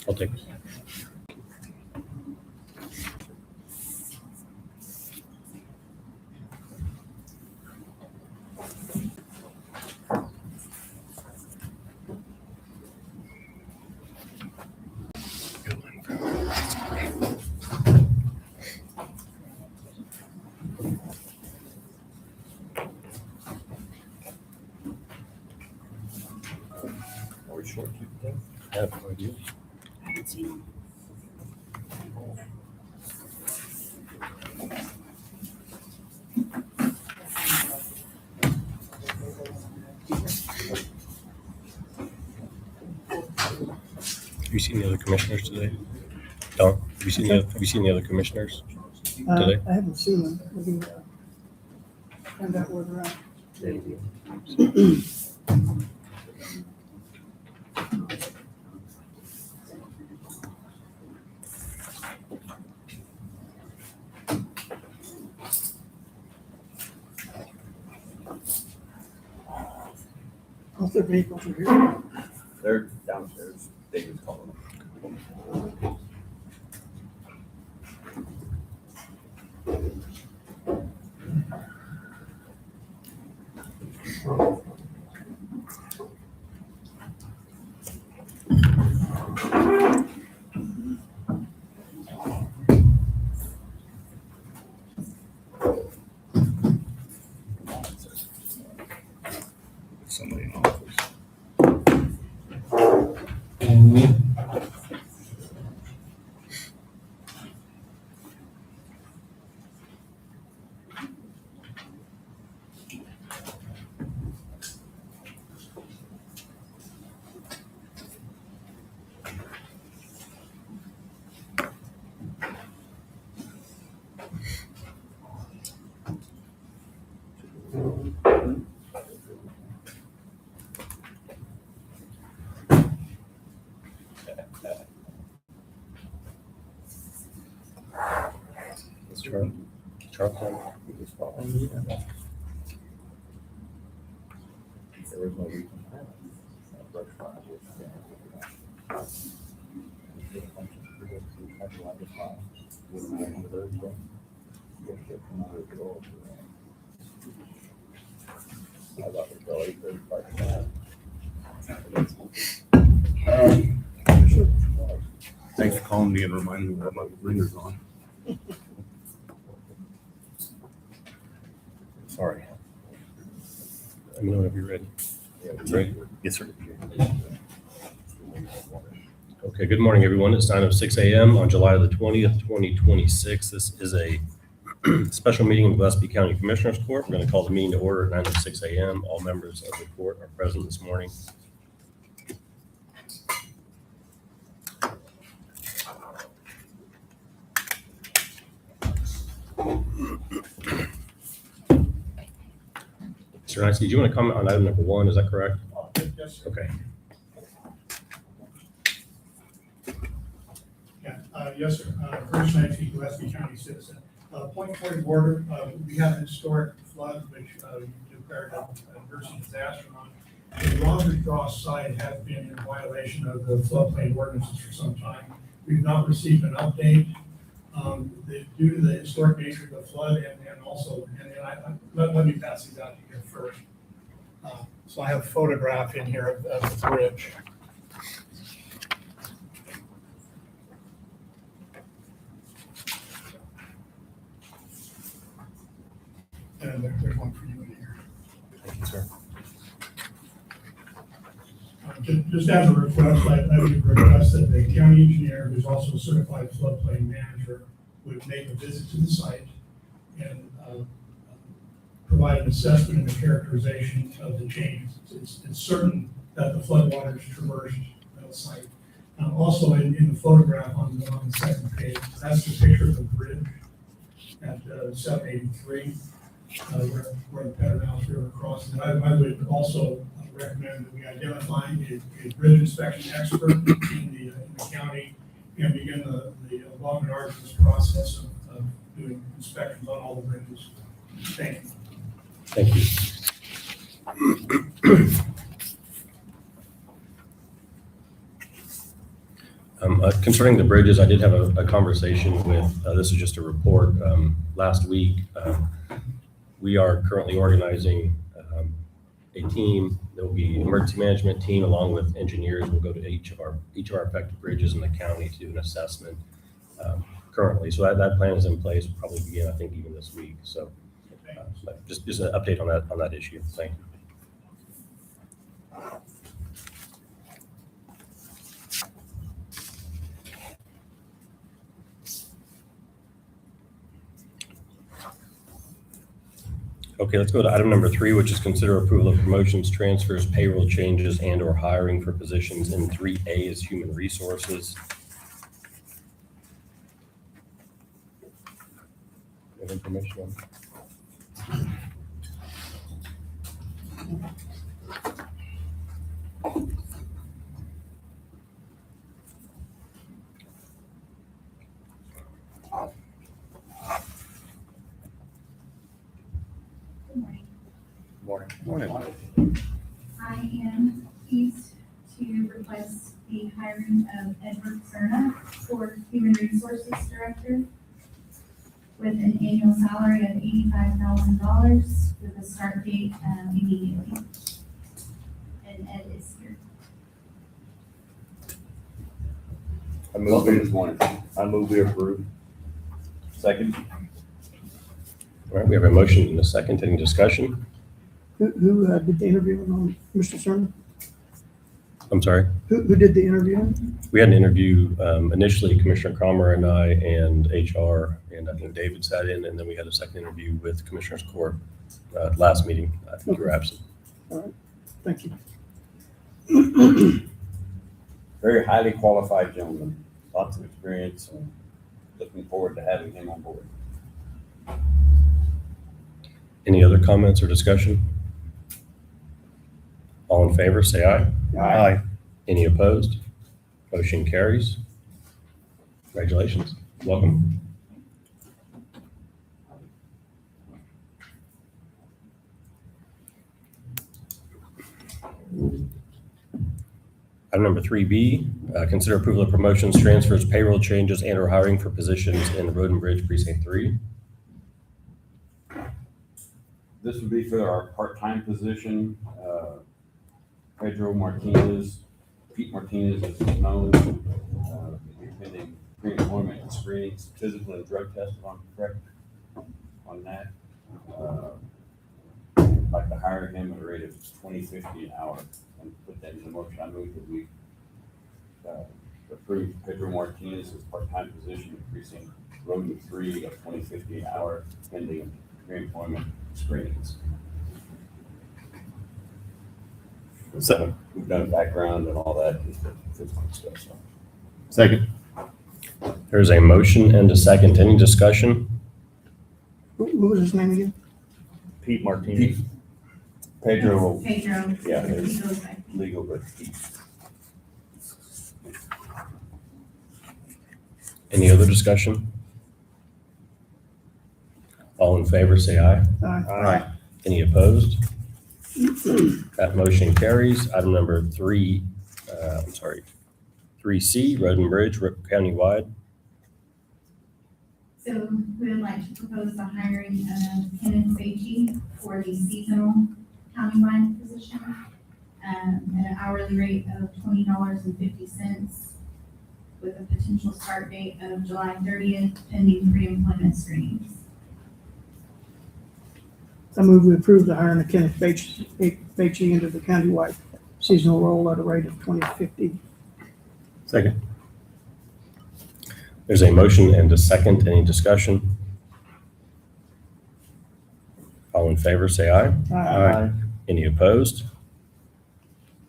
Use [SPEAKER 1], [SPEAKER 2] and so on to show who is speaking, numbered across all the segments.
[SPEAKER 1] I'll take.
[SPEAKER 2] Are we short today?
[SPEAKER 1] I have no idea. Have you seen the other commissioners today? Don, have you seen the other commissioners today?
[SPEAKER 3] I haven't seen them. Maybe find out where they're at. Both their vehicles are here.
[SPEAKER 2] They're downstairs. David's calling them. Somebody in office.
[SPEAKER 1] Let's try. Charles.
[SPEAKER 2] There was no reason to have it. Brush fire was I thought it was really good.
[SPEAKER 4] Thanks for calling me and reminding me that my ringer's on.
[SPEAKER 1] Sorry. Let me know whenever you're ready. Ready?
[SPEAKER 4] Yes, sir.
[SPEAKER 1] Okay, good morning, everyone. It's 9:06 a.m. on July the 20th, 2026. This is a special meeting of Gillespie County Commissioners Court. We're going to call the meeting to order at 9:06 a.m. All members of the court are present this morning. Mr. Knights, did you want to comment on item number 1? Is that correct?
[SPEAKER 5] Yes, sir.
[SPEAKER 1] Okay.
[SPEAKER 5] Yes, sir. Bruce Knight, Gillespie County citizen. Point of order, we had an historic flood which declared an emergency disaster on. The Roger Draw site has been in violation of the floodplain ordinances for some time. We've not received an update. Due to the historic nature of the flood and also, let me pass these out to you first. So I have a photograph in here of the bridge. And there's one for you in here.
[SPEAKER 1] Thank you, sir.
[SPEAKER 5] Just as a request, I would request that the county engineer, who's also a certified floodplain manager, would make a visit to the site and provide an assessment and a characterization of the changes. It's certain that the floodwaters traversed the site. Also in the photograph on the second page, that's the picture of the bridge at 783. Where the Pedernales River crosses. I would also recommend that we identify a bridge inspection expert in the county and begin the long and arduous process of doing inspections on all the bridges. Thank you.
[SPEAKER 1] Thank you. Concerning the bridges, I did have a conversation with, this is just a report, last week. We are currently organizing a team. There will be an emergency management team along with engineers. We'll go to each of our affected bridges in the county to do an assessment currently. So that plan is in place, will probably begin, I think, even this week. So but just an update on that issue. Thank you. Okay, let's go to item number 3, which is consider approval of promotions, transfers, payroll changes, and/or hiring for positions in 3A as human resources. You have information on that?
[SPEAKER 6] Good morning.
[SPEAKER 1] Morning.
[SPEAKER 6] I am pleased to request the hiring of Edward Cerna for Human Resources Director with an annual salary of $85,000 with a start date immediately. And Ed is here.
[SPEAKER 2] Welcome this morning. I move we approve. Second.
[SPEAKER 1] All right, we have a motion and a second. Any discussion?
[SPEAKER 3] Who did the interview on Mr. Cerna?
[SPEAKER 1] I'm sorry.
[SPEAKER 3] Who did the interview?
[SPEAKER 1] We had an interview, initially Commissioner Cromer and I and HR, and I think David sat in, and then we had a second interview with Commissioners Court last meeting. I think you were absent.
[SPEAKER 3] All right, thank you.
[SPEAKER 2] Very highly qualified gentleman, lots of experience, and looking forward to having him on board.
[SPEAKER 1] Any other comments or discussion? All in favor, say aye.
[SPEAKER 2] Aye.
[SPEAKER 1] Any opposed? Motion carries. Congratulations. Welcome. Item number 3B, consider approval of promotions, transfers, payroll changes, and/or hiring for positions in the Road and Bridge Precinct 3.
[SPEAKER 2] This would be for our part-time position. Pedro Martinez, Pete Martinez is known, pending pre-employment screenings, physical and drug test, if I'm correct on that. I'd like to hire him at a rate of $20.50 an hour and put that in the motion. I move that we approve Pedro Martinez's part-time position in precinct Road 3 of $20.50 an hour pending pre-employment screenings.
[SPEAKER 1] So,
[SPEAKER 2] We've done background and all that, just the physical stuff, so.
[SPEAKER 4] Second.
[SPEAKER 1] there's a motion and a second. Any discussion?
[SPEAKER 3] Who was his name again?
[SPEAKER 4] Pete Martinez.
[SPEAKER 2] Pedro,
[SPEAKER 6] Pedro.
[SPEAKER 2] Yeah, it is.
[SPEAKER 6] He goes by.
[SPEAKER 2] legal, but he,
[SPEAKER 1] Any other discussion? All in favor, say aye.
[SPEAKER 3] Aye.
[SPEAKER 1] Any opposed? That motion carries. Item number 3C, Road and Bridge, countywide.
[SPEAKER 6] So we would like to propose the hiring of Kenneth Beachy for the seasonal countywide position at an hourly rate of $20.50 with a potential start date of July 30th pending pre-employment screenings.
[SPEAKER 3] I move we approve the hiring of Kenneth Beachy into the countywide seasonal role at a rate of $20.50.
[SPEAKER 1] Second. There's a motion and a second. Any discussion? All in favor, say aye.
[SPEAKER 3] Aye.
[SPEAKER 1] Any opposed?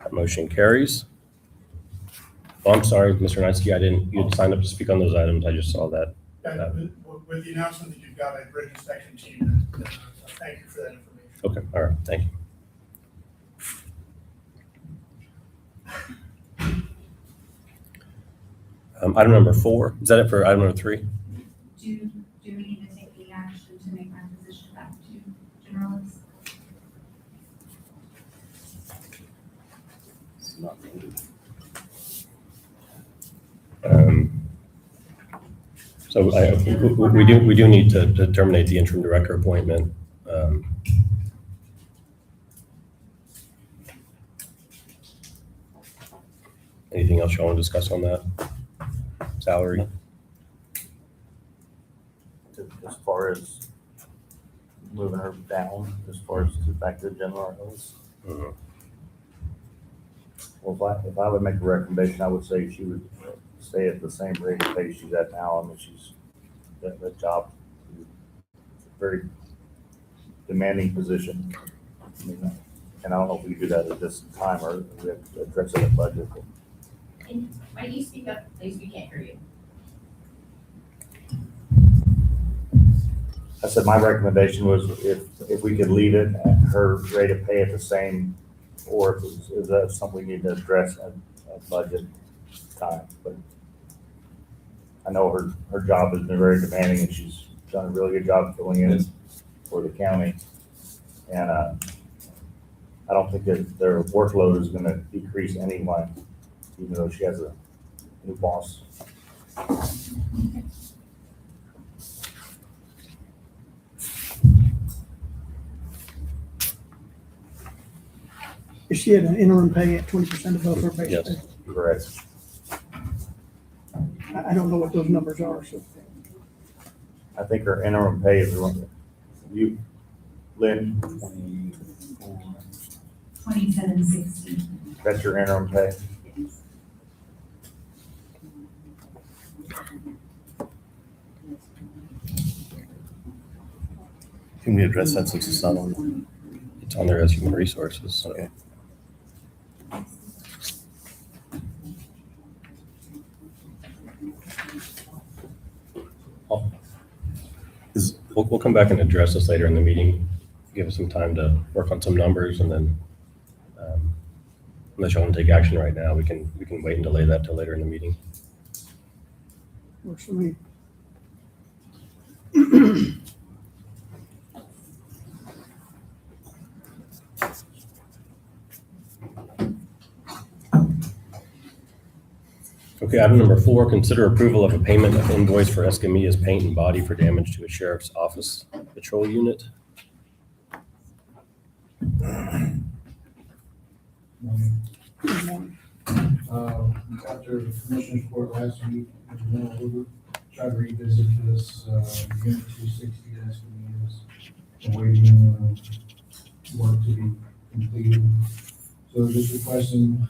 [SPEAKER 1] That motion carries. Oh, I'm sorry, Mr. Nysky, you had signed up to speak on those items. I just saw that.
[SPEAKER 5] With the announcement that you've got a bridge inspection team, thank you for that information.
[SPEAKER 1] Okay, all right, thank you. Item number 4, is that it for item number 3?
[SPEAKER 6] Do we need to take any action to make my position back to generalist?
[SPEAKER 2] it's not needed.
[SPEAKER 1] So we do need to terminate the interim director appointment. Anything else you want to discuss on that? Salary?
[SPEAKER 4] As far as moving her down, as far as back to the general goes.
[SPEAKER 1] Mhm.
[SPEAKER 4] Well, if I would make a recommendation, I would say she would stay at the same rate of pay she's at now. I mean, that job is a very demanding position. I mean, and I don't know if we can do that at this time or we have to address it in budget.
[SPEAKER 7] And why don't you speak up, please, we can't hear you.
[SPEAKER 4] I said my recommendation was if we could leave it at her rate of pay at the same, or is that something we need to address at budget time? But I know her job has been very demanding and she's done a really good job filling in for the county. And I don't think that their workload is gonna decrease anyway, even though she has a new boss.
[SPEAKER 3] Is she at an interim pay at 20% above her base
[SPEAKER 1] Yes.
[SPEAKER 3] pay?
[SPEAKER 4] Correct.
[SPEAKER 3] I don't know what those numbers are, so.
[SPEAKER 4] I think her interim pay is, you, Lynn,
[SPEAKER 6] 2760.
[SPEAKER 4] that's your interim pay?
[SPEAKER 1] Can we address that since it's not on, it's on there as human resources, so.
[SPEAKER 4] Okay.
[SPEAKER 1] We'll come back and address this later in the meeting, give us some time to work on some numbers, and then, unless you want to take action right now, we can wait and delay that till later in the meeting.
[SPEAKER 3] Works for me.
[SPEAKER 1] Okay, item number 4, consider approval of a payment of invoice for Escamia's paint and body for damage to a sheriff's office patrol unit.
[SPEAKER 3] Good morning.
[SPEAKER 8] After the commissioner's court last week, we tried to revisit this, unit 260, that's when he was awaiting, work to be completed. So just requesting,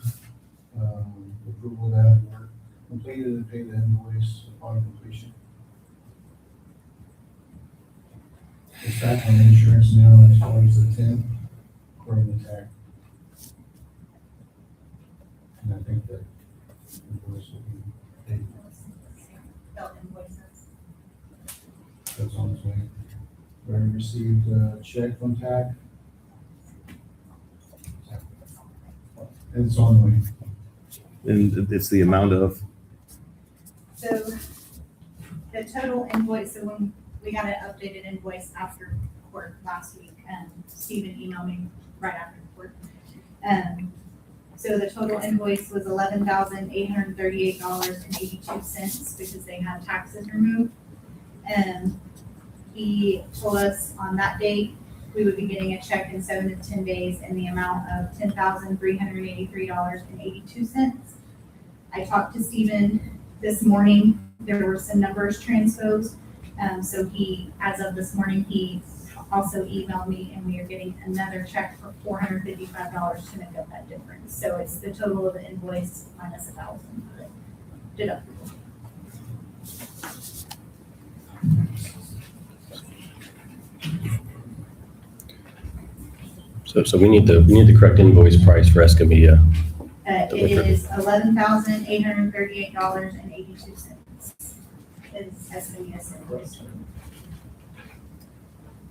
[SPEAKER 8] approval of that work completed and pay the invoice upon completion. It's back on insurance now as far as the 10th according to TAC. And I think that invoice will be paid.
[SPEAKER 6] Bill invoices.
[SPEAKER 8] That's on its way. We already received a check from TAC. It's on the way.
[SPEAKER 4] And it's the amount of,
[SPEAKER 6] So the total invoice, so when we got an updated invoice after court last week, Stephen emailed me right after court. So the total invoice was $11,838.82 because they had taxes removed. And he told us on that date, we would be getting a check in 7 to 10 days in the amount of $10,383.82. I talked to Stephen this morning. There were some numbers transposed. So he, as of this morning, he also emailed me and we are getting another check for $455 to make up that difference. So it's the total of the invoice minus $1,000 deductible.
[SPEAKER 1] So we need the correct invoice price for Escamilla.
[SPEAKER 6] It is $11,838.82 is Escamilla's invoice.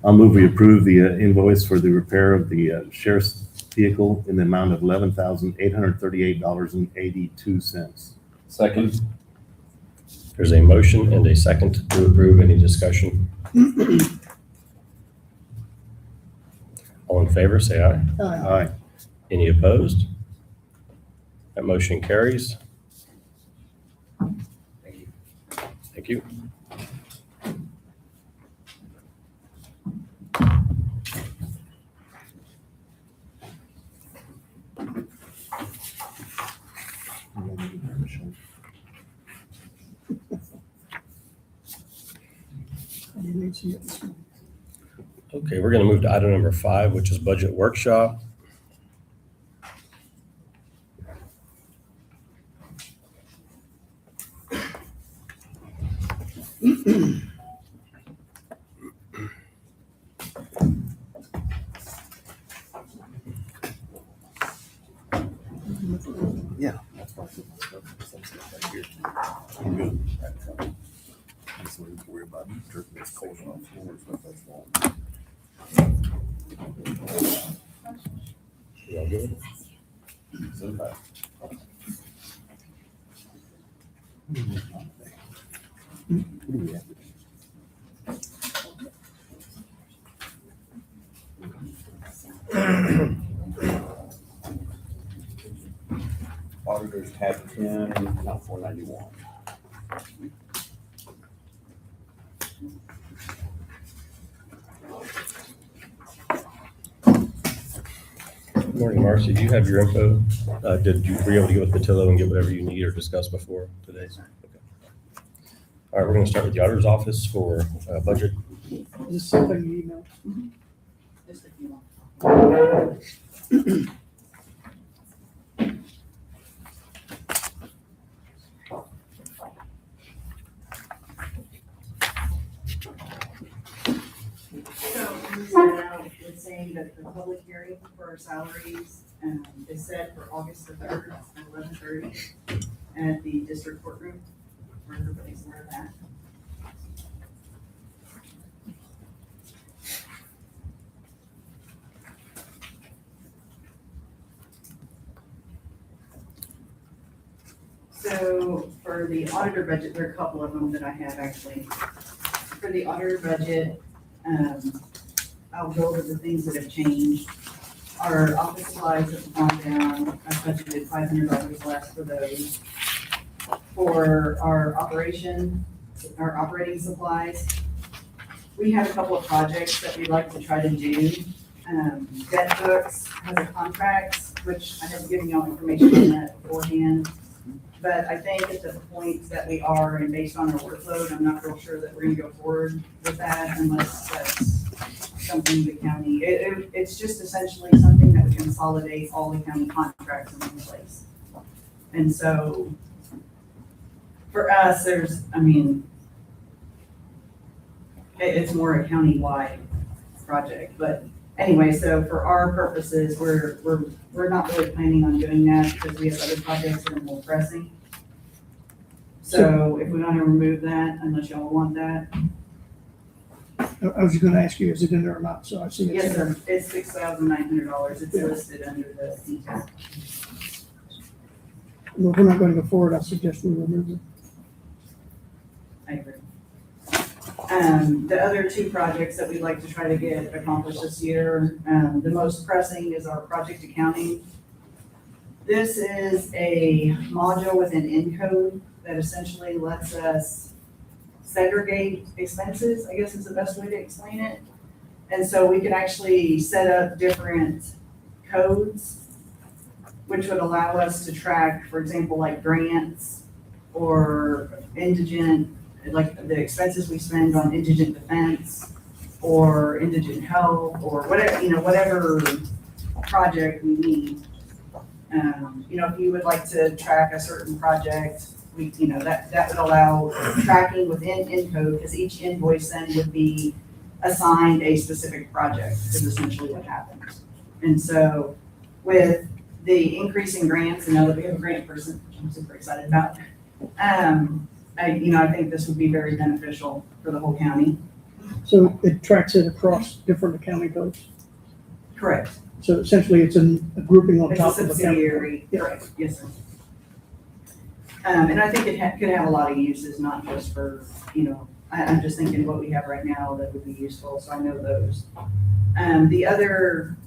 [SPEAKER 4] I'll move we approve the invoice for the repair of the sheriff's vehicle in the amount of $11,838.82.
[SPEAKER 2] Second.
[SPEAKER 1] There's a motion and a second to approve. Any discussion? All in favor, say aye.
[SPEAKER 4] Aye.
[SPEAKER 1] Any opposed? That motion carries. Thank you.
[SPEAKER 3] I didn't even see it this morning.
[SPEAKER 1] Okay, we're going to move to item number 5, which is budget workshop. Yeah. Y'all good?
[SPEAKER 2] Auditors tab 10, now 491.
[SPEAKER 1] Good morning, Marcy. Do you have your info? Were you able to get with Patillo and get whatever you need or discuss before today? Okay. All right, we're going to start with the auditor's office for budget.
[SPEAKER 3] Is this something you emailed?
[SPEAKER 7] Just if you want. So, we started out with saying that the public hearing for our salaries, is set for August the 3rd at 11:30 at the district courtroom, where everybody's aware of that. So for the auditor budget, there are a couple of them that I have actually. For the auditor budget, I'll go over the things that have changed. Our office supplies have gone down. I budgeted $500 less for those. For our operating supplies, we have a couple of projects that we'd like to try to do. Debt Books has a contract, which I have given y'all information on that beforehand. But I think at the point that we are, and based on our workload, I'm not real sure that we're gonna go forward with that unless that's something the county, it's just essentially something that would consolidate all the county contracts in one place. And so for us, it's more a county-wide project, but anyway, so for our purposes, we're not really planning on doing that because we have other projects that are more pressing. So if we want to remove that, unless y'all want that.
[SPEAKER 3] I was just gonna ask you, is it in there or not? So I see it.
[SPEAKER 7] Yes, sir. It's $6,900. It's listed under the detail.
[SPEAKER 3] Well, if we're not gonna go forward, I suggest we remove it.
[SPEAKER 7] I agree. The other two projects that we'd like to try to get accomplished this year, the most pressing is our project accounting. This is a module within Encode that essentially lets us segregate expenses, I guess is the best way to explain it. And so we can actually set up different codes, which would allow us to track, for example, like grants or indigent, like the expenses we spend on indigent defense or indigent health or whatever project we need. If you would like to track a certain project, that would allow tracking within Encode, because each invoice then would be assigned a specific project, is essentially what happens. And so with the increasing grants, and now that we have a grant person, which I'm super excited about, I think this would be very beneficial for the whole county.
[SPEAKER 3] So it tracks it across different accounting codes.
[SPEAKER 7] Correct.
[SPEAKER 3] So essentially, it's a grouping on
[SPEAKER 7] It's a
[SPEAKER 3] top of the county.
[SPEAKER 7] subsidiary, correct, yes, sir. And I think it could have a lot of uses, not just for, I'm just thinking what we have right now that would be useful, so I know those. The other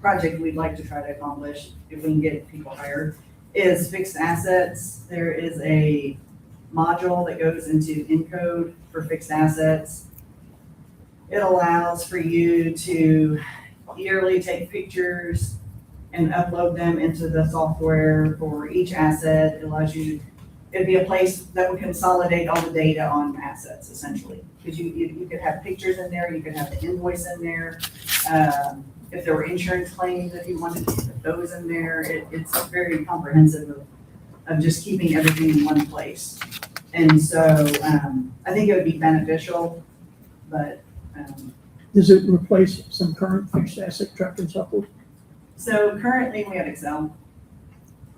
[SPEAKER 7] project we'd like to try to accomplish, if we can get people hired, is fixed assets. There is a module that goes into Encode for fixed assets. It allows for you to yearly take pictures and upload them into the software for each asset. It allows you, it'd be a place that would consolidate all the data on assets essentially. Because you could have pictures in there, you could have the invoice in there. If there were insurance claims, if you wanted to put those in there, it's very comprehensive of just keeping everything in one place. And so, I think it would be beneficial, but,
[SPEAKER 3] Does it replace some current fixed asset tracking software?
[SPEAKER 7] so currently we have Excel.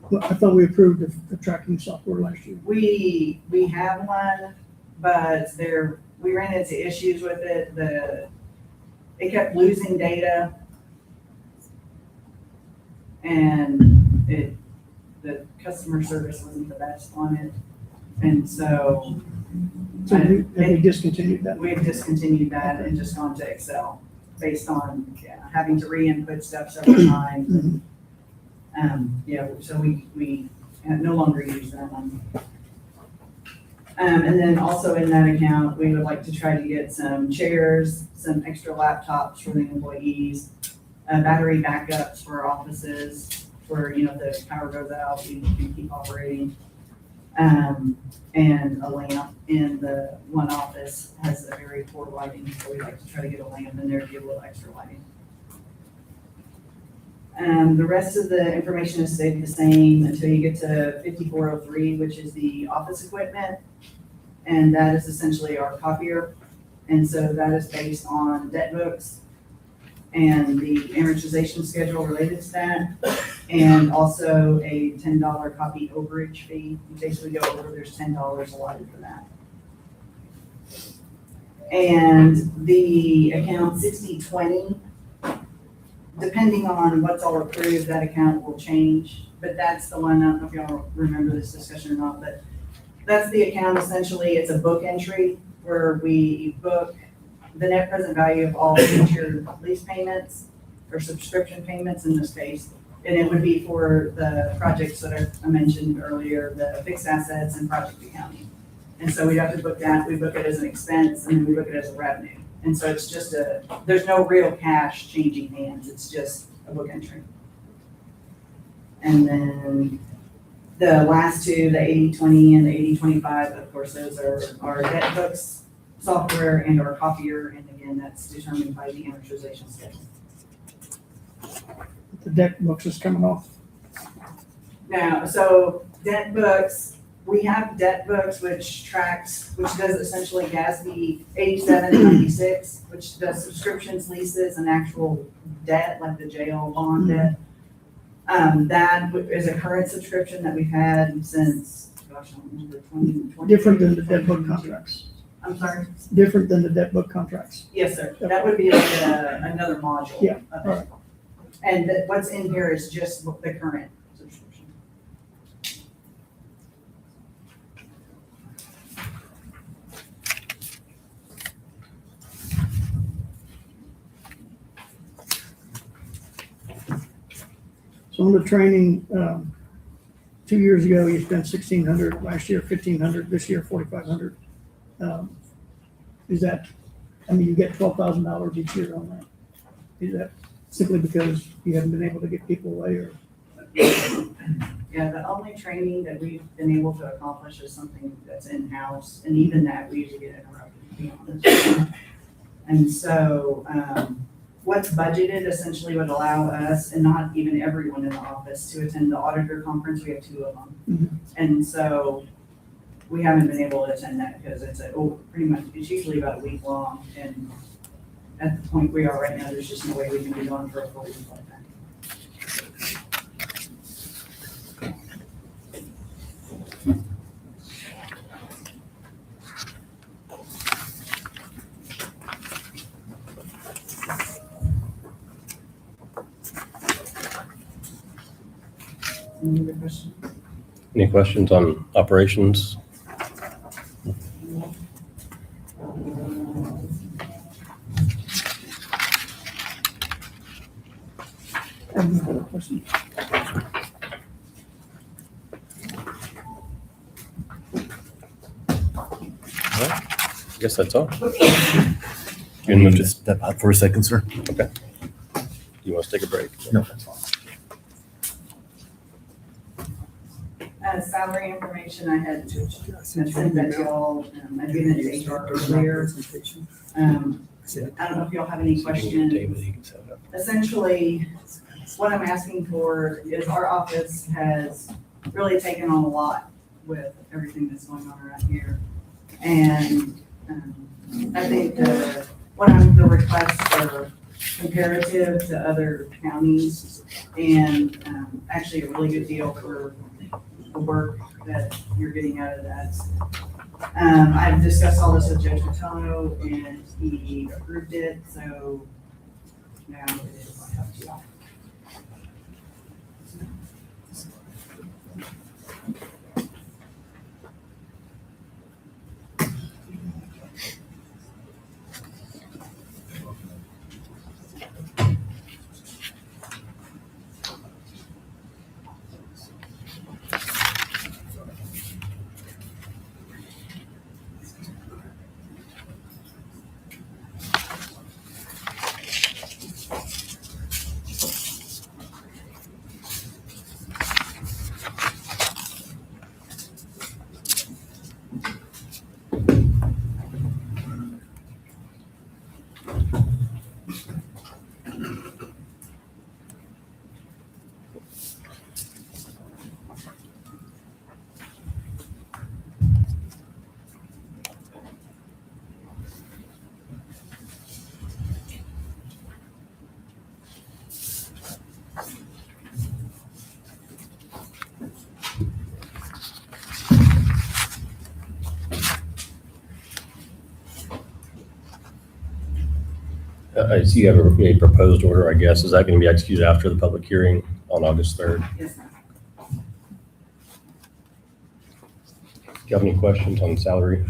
[SPEAKER 3] Well, I thought we approved the tracking software last year.
[SPEAKER 7] We have one, but we ran into issues with it. It kept losing data. And the customer service wasn't the best on it. And so
[SPEAKER 3] So have we discontinued that?
[SPEAKER 7] we've discontinued that and just gone to Excel based on having to re-input stuff several times.
[SPEAKER 3] Mhm.
[SPEAKER 7] So we no longer use that one. And then also in that account, we would like to try to get some chairs, some extra laptops for the employees, battery backups for our offices, where, if the power goes out, we can keep operating. And a lamp in the one office has a very poor lighting, so we like to try to get a lamp in there to get a little extra lighting. The rest of the information is stayed the same until you get to 5403, which is the office equipment. And that is essentially our copier. And so that is based on debt books and the amortization schedule related to that. And also a $10 copy overage fee. In case we go over, there's $10 allotted for that. And the account 6020, depending on what's all approved, that account will change. But that's the one, I don't know if y'all remember this discussion or not, but that's the account. Essentially, it's a book entry where we book the net present value of all future lease payments or subscription payments in this case. And it would be for the projects that I mentioned earlier, the fixed assets and project accounting. And so we have to book that. We book it as an expense and then we book it as a revenue. And so it's just there's no real cash changing hands. It's just a book entry. And then the last two, the 8020 and the 8025, of course, those are our debt books software and our copier. And again, that's determined by the amortization schedule.
[SPEAKER 3] The debt books is coming off.
[SPEAKER 7] Now, so debt books, we have debt books which does essentially GASB 8796, which does subscriptions, leases, and actual debt, like the jail bond debt. That is a current subscription that we've had since, gosh, I don't remember, 2020.
[SPEAKER 3] Different than the debt book contracts.
[SPEAKER 7] I'm sorry?
[SPEAKER 3] Different than the debt book contracts.
[SPEAKER 7] Yes, sir. That would be like another module.
[SPEAKER 3] Yeah,
[SPEAKER 7] of it.
[SPEAKER 3] alright.
[SPEAKER 7] And what's in here is just the current subscription.
[SPEAKER 3] So on the training, 2 years ago, you spent $1,600, last year $1,500, this year $4,500. Is that, you get $12,000 each year on that? Is that simply because you haven't been able to get people away, or?
[SPEAKER 7] Yeah, the only training that we've been able to accomplish is something that's in-house, and even that we usually get interrupted, to be honest. And so, what's budgeted essentially would allow us, and not even everyone in the office, to attend the auditor conference. We have 2 of them.
[SPEAKER 3] Mhm.
[SPEAKER 7] And so we haven't been able to attend that because it's it's usually about a week long. And at the point we are right now, there's just no way we can be going for a full week like that. Any other questions?
[SPEAKER 1] Any questions on operations?
[SPEAKER 3] I have no other questions.
[SPEAKER 1] I guess that's all. You want to
[SPEAKER 9] Step out for a second, sir.
[SPEAKER 1] you want to take a break?
[SPEAKER 9] No, that's fine.
[SPEAKER 7] Salary information, I had sent that to y'all, I'd given it to HR earlier. I don't know if y'all have any questions. Essentially, what I'm asking for is our office has really taken on a lot with everything that's going on around here. And I think the requests are comparative to other counties and actually a really good deal for the work that you're getting out of that. I've discussed all this with Judge Paterno and he approved it, so now it is up to y'all.
[SPEAKER 1] I see you have a proposed order, I guess. Is that going to be executed after the public hearing on August 3rd?
[SPEAKER 7] Yes, ma'am.
[SPEAKER 1] Do you have any questions on salary?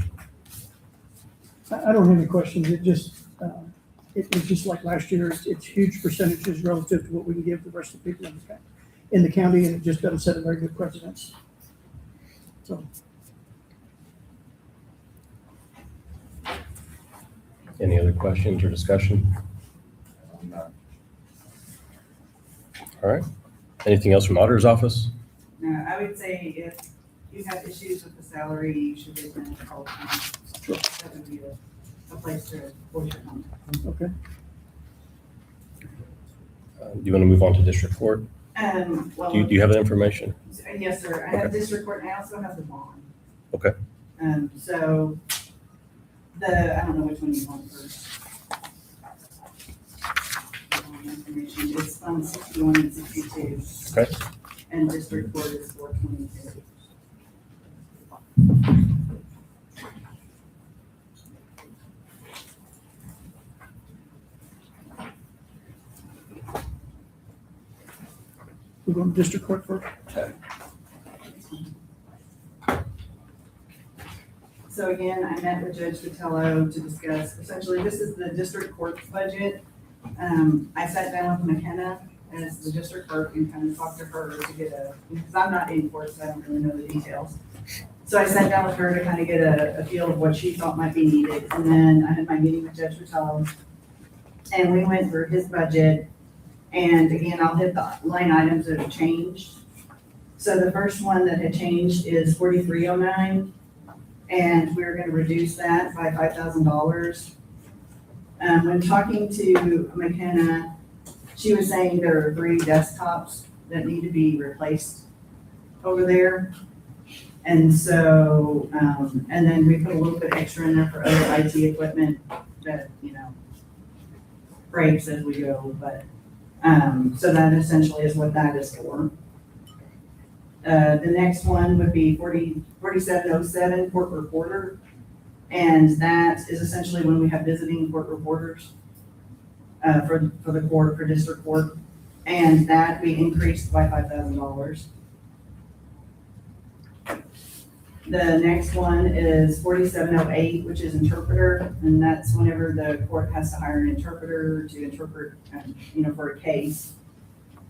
[SPEAKER 3] I don't have any questions. It just, it's just like last year. It's huge percentages relative to what we can give the rest of the people in the county, and it just doesn't set a very good precedence. So,
[SPEAKER 1] Any other questions or discussion? All right. Anything else from auditor's office?
[SPEAKER 7] No, I would say if you have issues with the salary, you should get them to call.
[SPEAKER 3] Sure.
[SPEAKER 7] That would be a place to voice your comment.
[SPEAKER 3] okay.
[SPEAKER 1] Do you want to move on to district court?
[SPEAKER 7] Well,
[SPEAKER 1] Do you have that information?
[SPEAKER 7] yes, sir. I have district court and I also have the bond.
[SPEAKER 1] Okay.
[SPEAKER 7] So I don't know which one you want first. Information, it's Fund 61 and 62.
[SPEAKER 1] Okay.
[SPEAKER 7] And district court is 422.
[SPEAKER 3] We're going to district court first.
[SPEAKER 7] So again, I met with Judge Vitello to discuss, essentially, this is the district court's budget. I sat down with McKenna as the district clerk and kind of talked to her to get because I'm not in court, so I don't really know the details. So I sat down with her to kind of get a feel of what she thought might be needed. And then I had my meeting with Judge Vitello and we went through his budget. And again, I'll hit the line items that have changed. So the first one that had changed is 4309. And we're going to reduce that by $5,000. When talking to McKenna, she was saying there are 3 desktops that need to be replaced over there. And so, and then we put a little bit extra in there for other IT equipment that, breaks as we go. But, so that essentially is what that is for. The next one would be 4707 court reporter. And that is essentially when we have visiting court reporters for the court, for district court. And that we increased by $5,000. The next one is 4708, which is interpreter. And that's whenever the court has to hire an interpreter to interpret, for a case.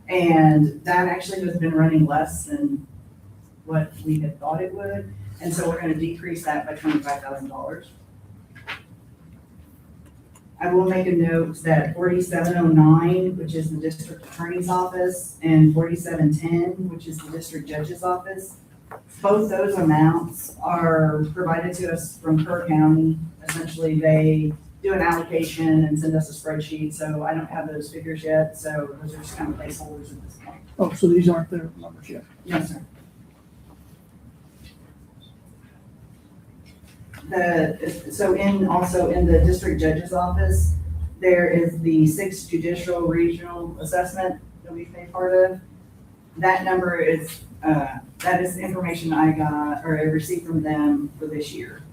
[SPEAKER 7] And that actually has been running less than what we had thought it would. And so we're going to decrease that by $25,000. I will make a note that 4709, which is the district attorney's office, and 4710, which is the district judge's office, Both those amounts are provided to us from Kerr County. Essentially, they do an allocation and send us a spreadsheet, so I don't have those figures yet, so those are just kind of placeholders at this point.
[SPEAKER 3] Oh, so these aren't their numbers yet?
[SPEAKER 7] Yes, sir. Also in the district judge's office, there is the 6th judicial regional assessment that we pay part of. That number is, that is information I got, or I received from them for this year.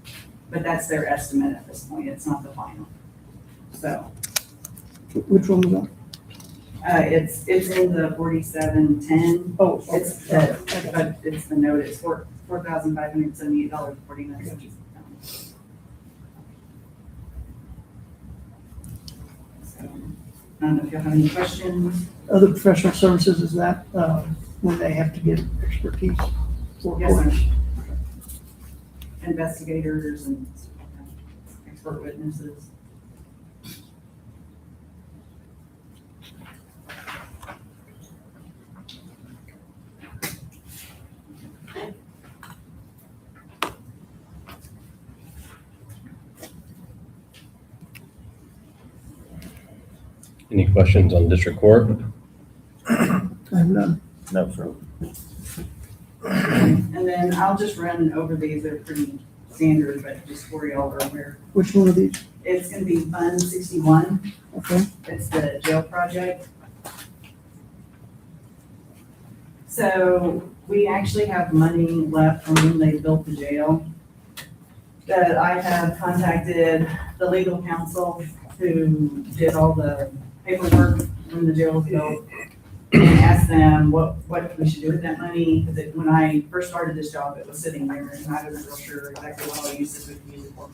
[SPEAKER 7] But that's their estimate at this point, it's not the final. So,
[SPEAKER 3] Which one was that?
[SPEAKER 7] it's in the 4710.
[SPEAKER 3] Oh, okay.
[SPEAKER 7] It's, but it's the note, it's $4,578.49. So, I don't know if you have any questions.
[SPEAKER 3] Other professional services, is that, when they have to get expertise for
[SPEAKER 7] Yes,
[SPEAKER 3] court?
[SPEAKER 7] sir. Investigators and expert witnesses.
[SPEAKER 1] Any questions on district court?
[SPEAKER 3] I have none.
[SPEAKER 4] No, sir.
[SPEAKER 7] And then I'll just run over these, they're pretty standard, but just for y'all are aware.
[SPEAKER 3] Which one of these?
[SPEAKER 7] It's gonna be Fund 61,
[SPEAKER 3] Okay,
[SPEAKER 7] it's the jail project. So we actually have money left from when they built the jail that I have contacted the legal counsel who did all the paperwork when the jail was built and asked them what we should do with that money, because when I first started this job, it was sitting there and I wasn't real sure exactly what all uses we could use it for.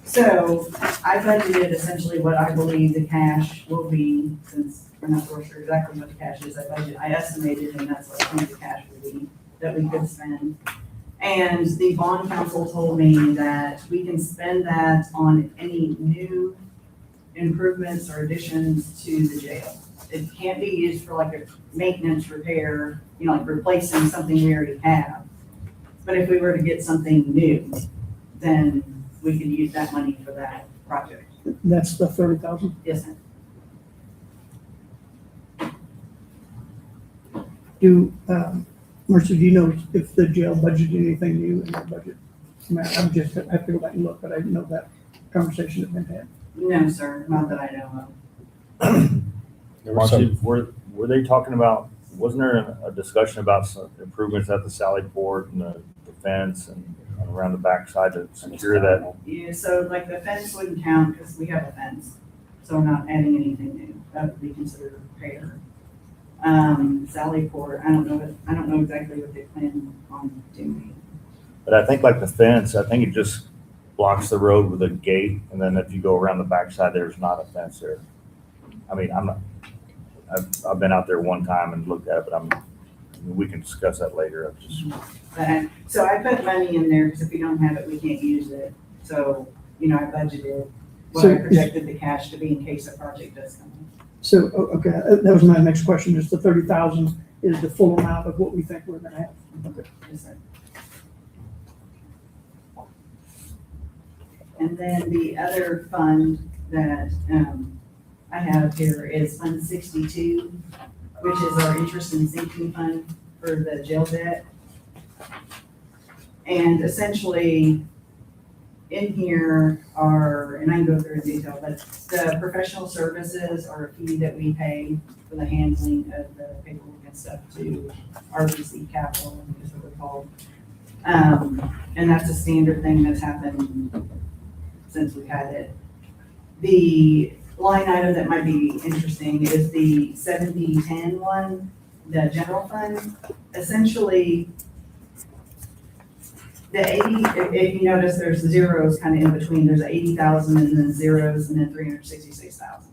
[SPEAKER 7] So I budgeted essentially what I believe the cash will be, since we're not real sure exactly what the cash is. I estimated, and that's what I think the cash will be that we could spend. And the bond counsel told me that we can spend that on any new improvements or additions to the jail. It can't be used for like a maintenance repair, you know, like replacing something we already have. But if we were to get something new, then we could use that money for that project.
[SPEAKER 3] that's the 30,000.
[SPEAKER 7] Yes, sir.
[SPEAKER 3] Marcia, do you know if the jail budgeted anything new in their budget? I mean, I'm just, I have to go back and look, but I didn't know that conversation had been had.
[SPEAKER 7] No, sir, not that I know
[SPEAKER 1] There were some,
[SPEAKER 4] Marcy, were they talking about, wasn't there a discussion about some improvements at the Sally Port and the fence and around the backside to secure that?
[SPEAKER 7] of. Yeah, so like the fence wouldn't count because we have a fence, so we're not adding anything new. That would be considered a repair. Sally Port, I don't know exactly what they plan on doing.
[SPEAKER 4] But I think like the fence, I think it just blocks the road with a gate, and then if you go around the backside, there's not a fence there. I mean, I've been out there one time and looked at it, but we can discuss that later.
[SPEAKER 7] So I put money in there because if we don't have it, we can't use it. So, you know, I budgeted what
[SPEAKER 3] So
[SPEAKER 7] I
[SPEAKER 3] is-
[SPEAKER 7] projected the cash to be in case a project does come in.
[SPEAKER 3] So, okay, that was my next question, is the 30,000 is the full amount of what we think we're gonna have? Okay.
[SPEAKER 7] Yes, sir. And then the other fund that I have here is Fund 62, which is our interest and sinking fund for the jail debt. And essentially, in here are, and I can go through in detail, but the professional services are a fee that we pay for the handling of the paperwork and stuff to RBC Capital, is what they're called. And that's a standard thing that's happened since we've had it. The line item that might be interesting is the 7010 one, the general fund. Essentially, the 80, if you notice, there's zeros kind of in between. There's 80,000 and then zeros and then 366,000.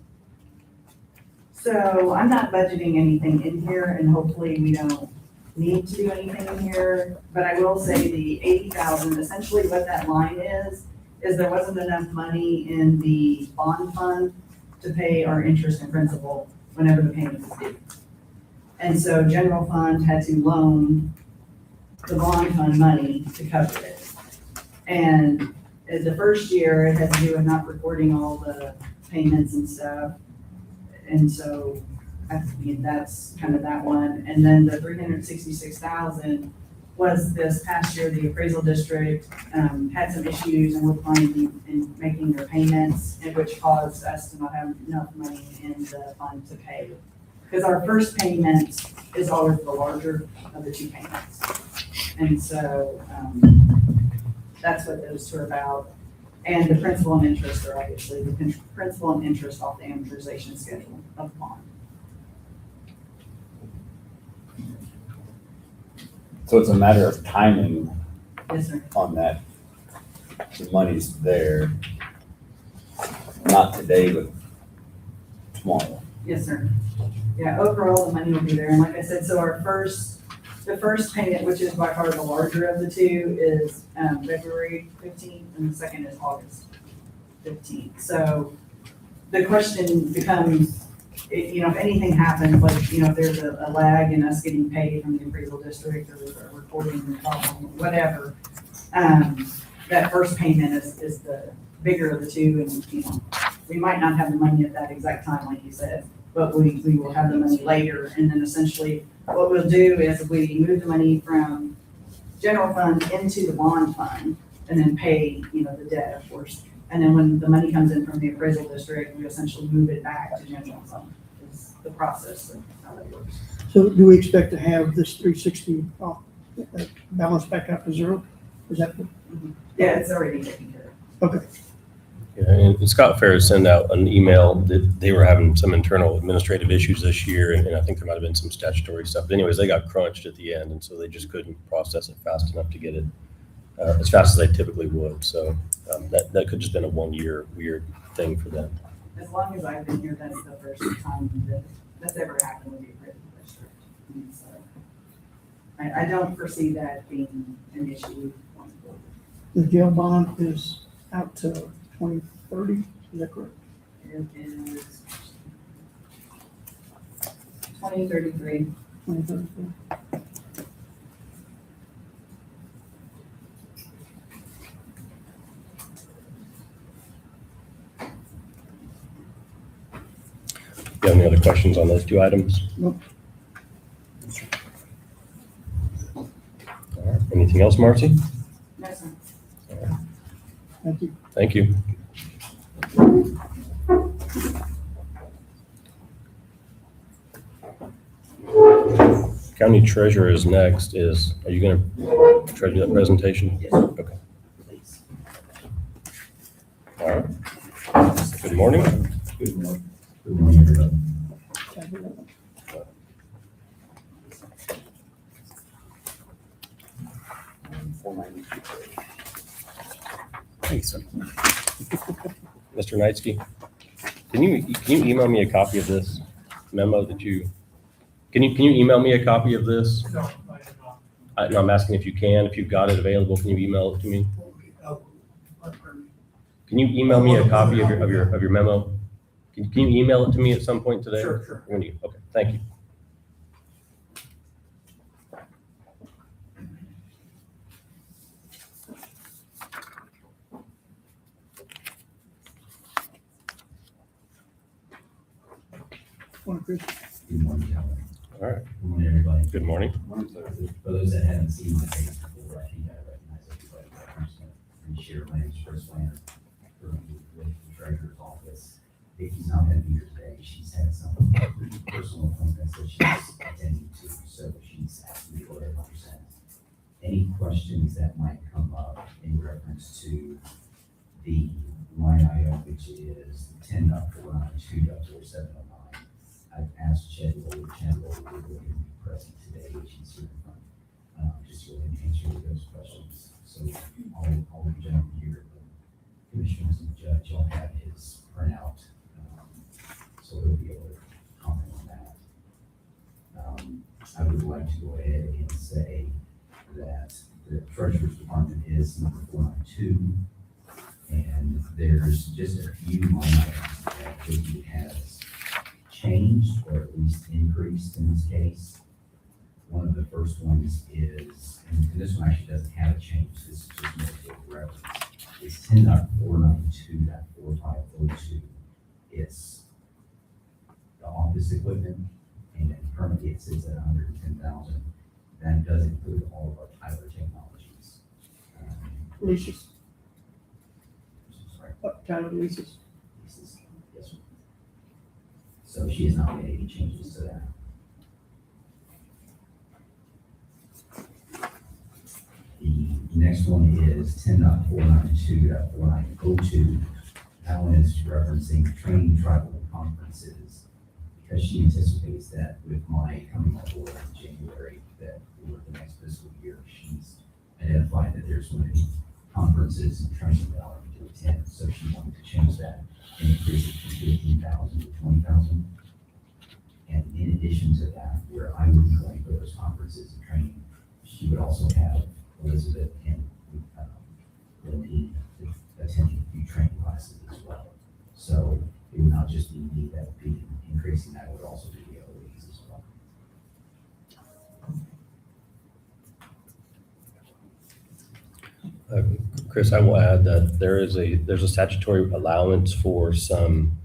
[SPEAKER 7] So I'm not budgeting anything in here, and hopefully we don't need to do anything in here. But I will say the 80,000, essentially what that line is there wasn't enough money in the bond fund to pay our interest and principal whenever the payment was due. And so general fund had to loan the bond fund money to cover it. And the first year, it had to do with not recording all the payments and stuff. And so, I mean, that's kind of that one. And then the 366,000 was this past year, the appraisal district had some issues and were behind in making their payments, and which caused us to not have enough money in the fund to pay. Because our first payment is always the larger of the two payments. And so, that's what those two are about. And the principal and interest are obviously the principal and interest off the amortization schedule of the bond.
[SPEAKER 2] So it's a matter of timing
[SPEAKER 7] Yes, sir.
[SPEAKER 2] on that. The money's there, not today, but tomorrow.
[SPEAKER 7] Yes, sir. Yeah, overall, the money will be there. And like I said, so the first payment, which is by far the larger of the two, is February 15th, and the second is August 15th. So the question becomes, if anything happens, like, if there's a lag in us getting paid from the appraisal district or a recording problem, whatever, that first payment is the bigger of the two, and, we might not have the money at that exact time, like you said, but we will have the money later, and then essentially what we'll do is we move the money from general fund into the bond fund and then pay, the debt, of course. And then when the money comes in from the appraisal district, we essentially move it back to general fund. Is the process of how that works.
[SPEAKER 3] So do we expect to have this 360 balance back up to zero? Is that,
[SPEAKER 7] Yeah, it's already taken care of.
[SPEAKER 3] okay,
[SPEAKER 1] Yeah, and Scott Ferris sent out an email that they were having some internal administrative issues this year, and I think there might have been some statutory stuff. But anyways, they got crunched at the end, and so they just couldn't process it fast enough to get it as fast as they typically would. So that could just been a 1 year weird thing for them.
[SPEAKER 7] As long as I've been here, that's the first time that's ever happened with the appraisal district. And so I don't foresee that being an issue going forward.
[SPEAKER 3] the jail bond is out to 2030, is that correct?
[SPEAKER 7] It is 2033.
[SPEAKER 3] 2033.
[SPEAKER 1] Do you have any other questions on those two items?
[SPEAKER 3] Nope.
[SPEAKER 1] All right. Anything else, Marcy?
[SPEAKER 7] No, sir.
[SPEAKER 3] Thank you.
[SPEAKER 1] Thank you. County treasurer is next. Are you going to try to do that presentation?
[SPEAKER 7] Yes.
[SPEAKER 1] Okay. All right. Good morning.
[SPEAKER 9] Good morning. Good morning, everybody.
[SPEAKER 1] Thanks. Mr. Knightsky, can you email me a copy of this memo that you, can you email me a copy of this?
[SPEAKER 5] No, I have not.
[SPEAKER 1] No, I'm asking if you can, if you've got it available, can you email it to me? Can you email me a copy of your memo? Can you email it to me at some point today?
[SPEAKER 5] Sure.
[SPEAKER 1] When you, okay, thank you.
[SPEAKER 3] Morning, Chris.
[SPEAKER 9] Good morning, gentlemen.
[SPEAKER 1] All right,
[SPEAKER 9] Good morning, everybody.
[SPEAKER 1] good morning.
[SPEAKER 9] For those that haven't seen my face before, I think I recognize everybody. I'm just going to share my name's Chris Planner from the treasurer's office. Vicky's not going to be here today. She's had some personal appointments that she's attending to, so she's asked me to go ahead and present any questions that might come up in reference to the line item, which is 10.492.4709. I've asked Chad Lowe will be present today, which is here in front, just so we can answer those questions. So all the gentlemen here, the commissioners and the judge, all have his printout, so they'll be able to comment on that. I would like to go ahead and say that the treasurer's department is number 492, and there's just a few line items that Vicky has changed or at least increased in this case. One of the first ones is, and this one actually doesn't have a change, this is just more for reference. It's 10.492.4502. It's the office equipment, and currently it sits at 110,000. That does include all of our Tyler technologies.
[SPEAKER 3] Leases,
[SPEAKER 9] Sorry,
[SPEAKER 3] Tyler leases.
[SPEAKER 9] leases. Yes, sir. So she has not made any changes to that. The next one is 10.492.4902. That one is referencing training, travel, and conferences, because she anticipates that with my coming on board in January, that over the next fiscal year, she's identified that there's going to be conferences and training that I'll need to attend. So she wanted to change that and increase it from 15,000 to 20,000. And in addition to that, where I would be going for those conferences and training, she would also have Elizabeth and Lindy attending a few training classes as well. So it would not just be me that would be increasing, that would also be the OEs as well.
[SPEAKER 1] Chris, I will add that there's a statutory allowance for some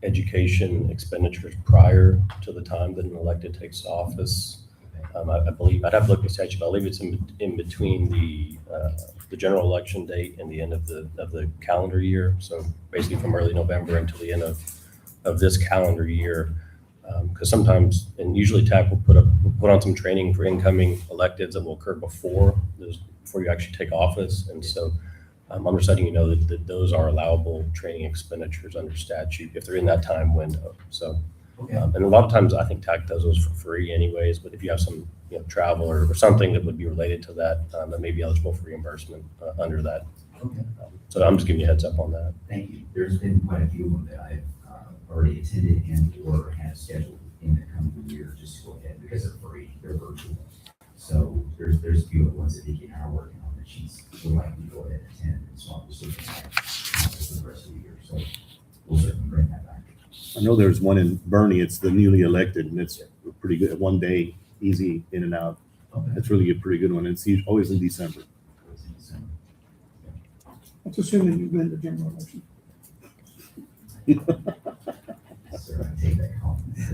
[SPEAKER 1] education expenditures prior to the time that an elected takes office. I believe, I'd have to look at the statute, but I believe it's in between the general election date and the end of the calendar year. So basically from early November until the end of this calendar year. Because sometimes, and usually TAC will put on some training for incoming electeds that will occur before you actually take office. And so I'm just letting you know that those are allowable training expenditures under statute if they're in that time window. So, and a lot of times I think TAC does those for free anyways, but if you have some travel or something that would be related to that, that may be eligible for reimbursement under that.
[SPEAKER 9] Okay.
[SPEAKER 1] So I'm just giving you a heads up on that.
[SPEAKER 9] Thank you. There's been quite a few of them that I've already attended and or have scheduled in the coming year just to go ahead because they're free, they're virtual. So there's a few of the ones that Vicki and I are working on that she's would like me to go ahead and attend. And so I'm just looking at for the rest of the year. So we'll certainly bring that back.
[SPEAKER 10] I know there's one in Bernie, it's the newly elected, and it's pretty good, 1 day, easy in and out.
[SPEAKER 9] Okay.
[SPEAKER 10] It's really a pretty good one, it's always in December.
[SPEAKER 9] It's in December.
[SPEAKER 3] That's assuming you win the general election.
[SPEAKER 9] Yes, sir, I take that compliment.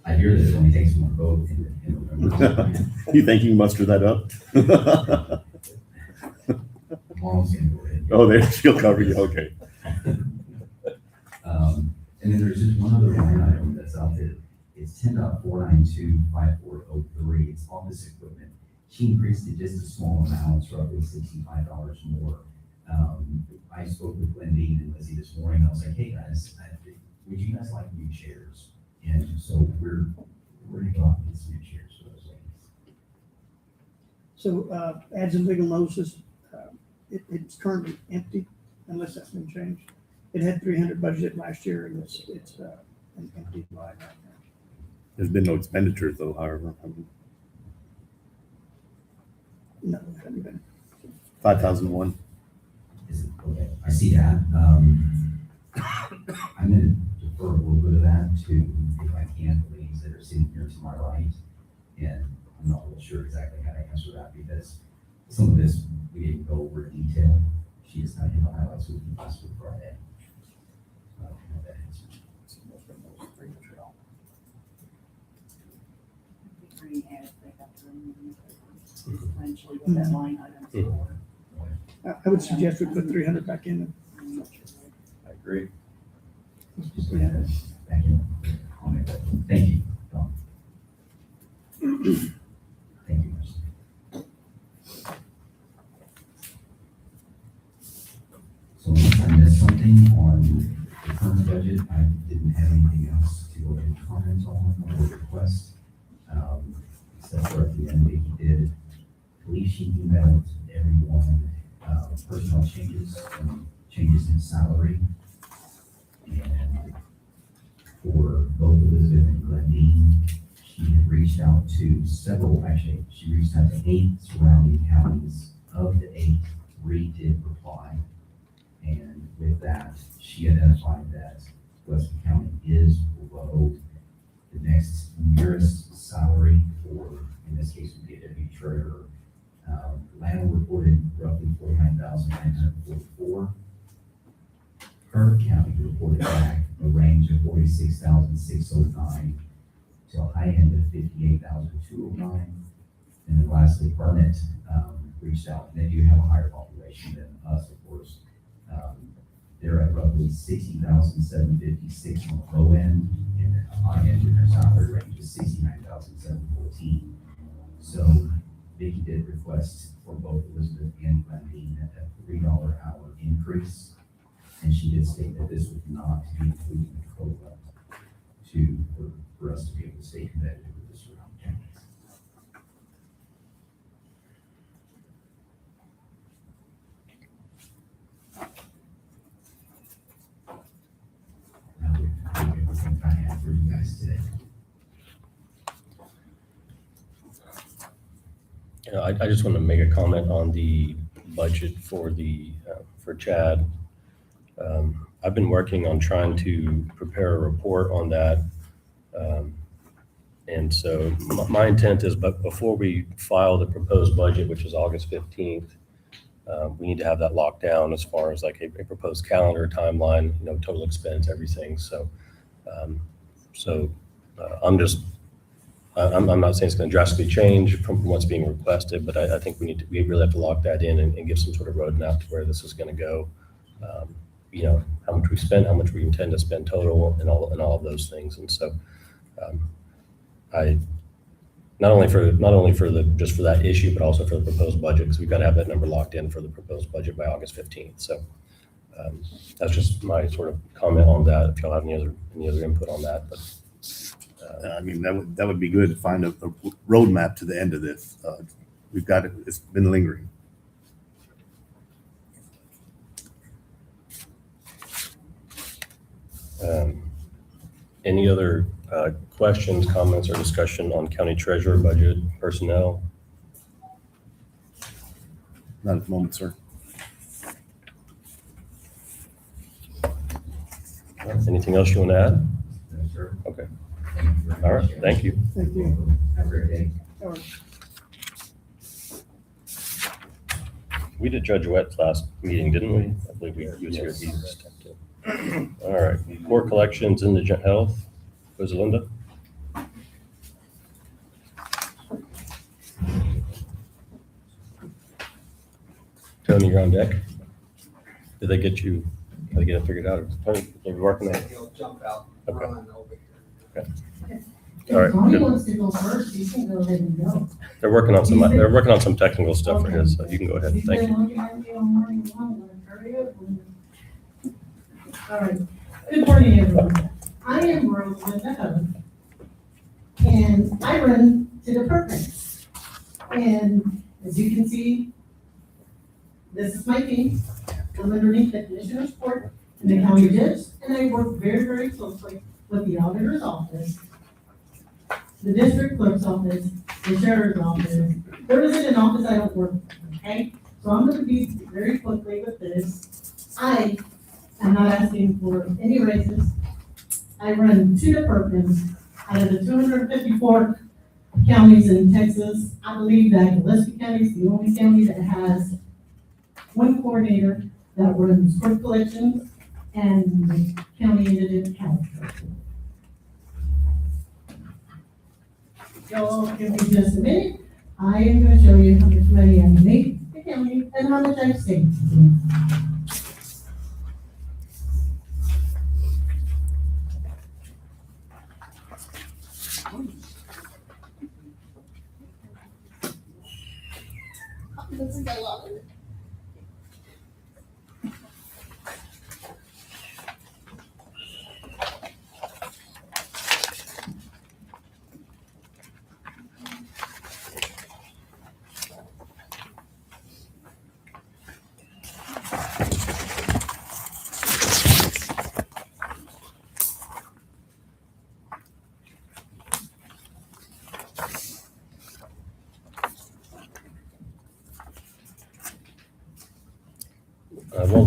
[SPEAKER 9] I hear that it only takes one vote in November.
[SPEAKER 10] You think you can muster that up?
[SPEAKER 9] Mom's gonna go ahead.
[SPEAKER 10] Oh, there, she'll cover you, okay.
[SPEAKER 9] And then there's just one other line item that's out there. It's 10.492.5403. It's office equipment. She increased it just a small amount, it's roughly $65 more. I spoke with Lindy and Lizzie this morning. I was like, hey guys, would you guys like new chairs? And so we're going to go out and get some new chairs for those ladies.
[SPEAKER 3] So ads and legal notices, it's currently empty unless that's been changed. It had 300 budgeted last year and it's an empty line right now.
[SPEAKER 10] There's been no expenditures though, however.
[SPEAKER 3] No, it hasn't been.
[SPEAKER 10] 5,001.
[SPEAKER 9] Is it, okay, I see that. I'm going to defer a little bit of that to, if I can, the ladies that are sitting here to my right. And I'm not really sure exactly how to answer that because some of this we didn't go over in detail. She just kind of hit the highlights with me last week Friday. I don't know that answer.
[SPEAKER 7] Eventually with that line item.
[SPEAKER 3] I would suggest we put 300 back in.
[SPEAKER 1] I agree.
[SPEAKER 9] Just bring that back in. Comment that. Thank you, Don. Thank you, Mercy. So unless I missed something on the current budget, I didn't have anything else to go ahead and comment on or request. Except for at the end, Vicki did. I believe she emailed everyone personnel changes and changes in salary. And for both Elizabeth and Glendine, she had reached out to several, actually, she reached out to 8 surrounding counties. Of the 8, 3 did reply. And with that, she identified that Gillespie County is below the next nearest salary for, in this case, would be a deputy treasurer. Landfill reported roughly 49,944. Her county reported back a range of 46,609 to a high end of 58,209. And then lastly, Burnett reached out, and they do have a higher population than us, of course. They're at roughly 60,756 on the low end, and then the high end in their salary range is 69,714. So Vicky did request for both Elizabeth and Glendine a $3 hour increase. And she did state that this would not be including the COLA for us to be able to stay competitive with the surrounding counties. Now we've got everything I have for you guys today.
[SPEAKER 1] I just want to make a comment on the budget for for Chad. I've been working on trying to prepare a report on that. And so my intent is, but before we file the proposed budget, which is August 15th, we need to have that locked down as far as like a proposed calendar timeline, total expense, everything. So, I'm not saying it's going to drastically change from what's being requested, but I think we really have to lock that in and give some sort of roadmap to where this is going to go. How much we spend, how much we intend to spend total, and all of those things. And so, I not only for just for that issue, but also for the proposed budget, because we've got to have that number locked in for the proposed budget by August 15th. So that's just my sort of comment on that. If y'all have any other input on that, but.
[SPEAKER 10] I mean, that would be good to find a roadmap to the end of this. We've got it, it's been lingering.
[SPEAKER 1] Any other questions, comments, or discussion on county treasurer budget, personnel?
[SPEAKER 10] Not at the moment, sir.
[SPEAKER 1] Anything else you want to add?
[SPEAKER 9] No, sir.
[SPEAKER 1] Okay.
[SPEAKER 9] Thank you very
[SPEAKER 1] All right.
[SPEAKER 9] much.
[SPEAKER 1] Thank you.
[SPEAKER 3] Thank you.
[SPEAKER 9] Have a great day.
[SPEAKER 3] All right.
[SPEAKER 1] We did Judge Wett's last meeting, didn't we? I believe he was here. He stepped in. All right. Court collections, indigent health. Was it Linda? Tony, you're on deck. Did they get it figured out? Tony, you're working on it?
[SPEAKER 11] He'll jump out,
[SPEAKER 1] Okay.
[SPEAKER 11] run over here.
[SPEAKER 1] All right,
[SPEAKER 12] If Tony
[SPEAKER 1] good.
[SPEAKER 12] wants to go first, you can go ahead and go.
[SPEAKER 1] They're working on some technical stuff for his, so you can go ahead.
[SPEAKER 12] He's
[SPEAKER 1] Thank
[SPEAKER 12] been
[SPEAKER 1] you.
[SPEAKER 12] looking at me all morning long, I'm gonna hurry up. All right, good morning, everyone. I am Roselinda Hubbard, and I run to departments. And as you can see, this is my team. I'm underneath the commissioner's court and the county judge, and I work very, very closely with the auditor's office, the district clerk's office, the sheriff's office. There isn't an office I don't work with, okay? So I'm gonna be very quickly with this. I am not asking for any raises. I run 2 departments out of the 254 counties in Texas. I believe that Gillespie County is the only county that has 1 coordinator that runs court collections and the county indigent health. Y'all give me just a minute. I am gonna show you how much money I make the county and how much I've saved.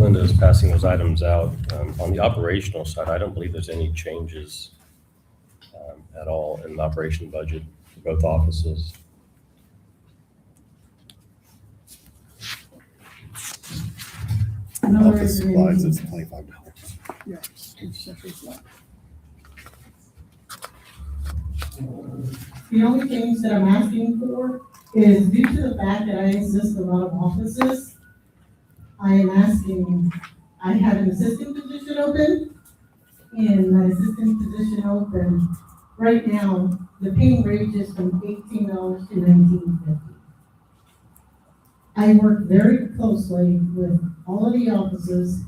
[SPEAKER 1] Linda is passing those items out, on the operational side, I don't believe there's any changes at all in the operation budget for both offices.
[SPEAKER 12] No, there
[SPEAKER 10] Office
[SPEAKER 12] isn't
[SPEAKER 10] supplies
[SPEAKER 12] anything.
[SPEAKER 10] is $25.
[SPEAKER 3] Yeah, it's central flat.
[SPEAKER 12] The only things that I'm asking for is due to the fact that I assist a lot of offices, I am asking, I have an assistant position open, and my assistant position open, right now, the paying ranges from $18 to $19.50. I work very closely with all of the offices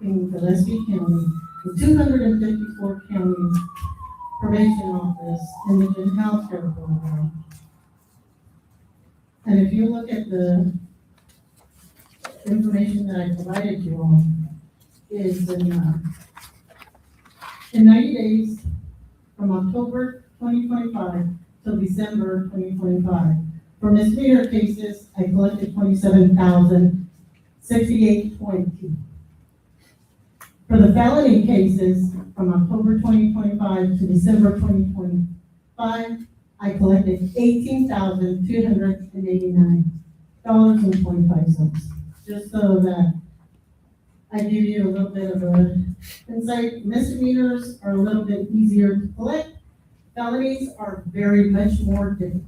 [SPEAKER 12] in Gillespie County, the 254 counties probation office, indigent health care program. And if you look at the information that I provided you all, is in 90 days, from October 2025 till December 2025, for misdemeanor cases, I collected $27,068.20. For the felony cases, from October 2025 to December 2025, I collected $18,289.25. Just so that I give you a little bit of a insight, misdemeanors are a little bit easier to collect. Felonies are very much more difficult.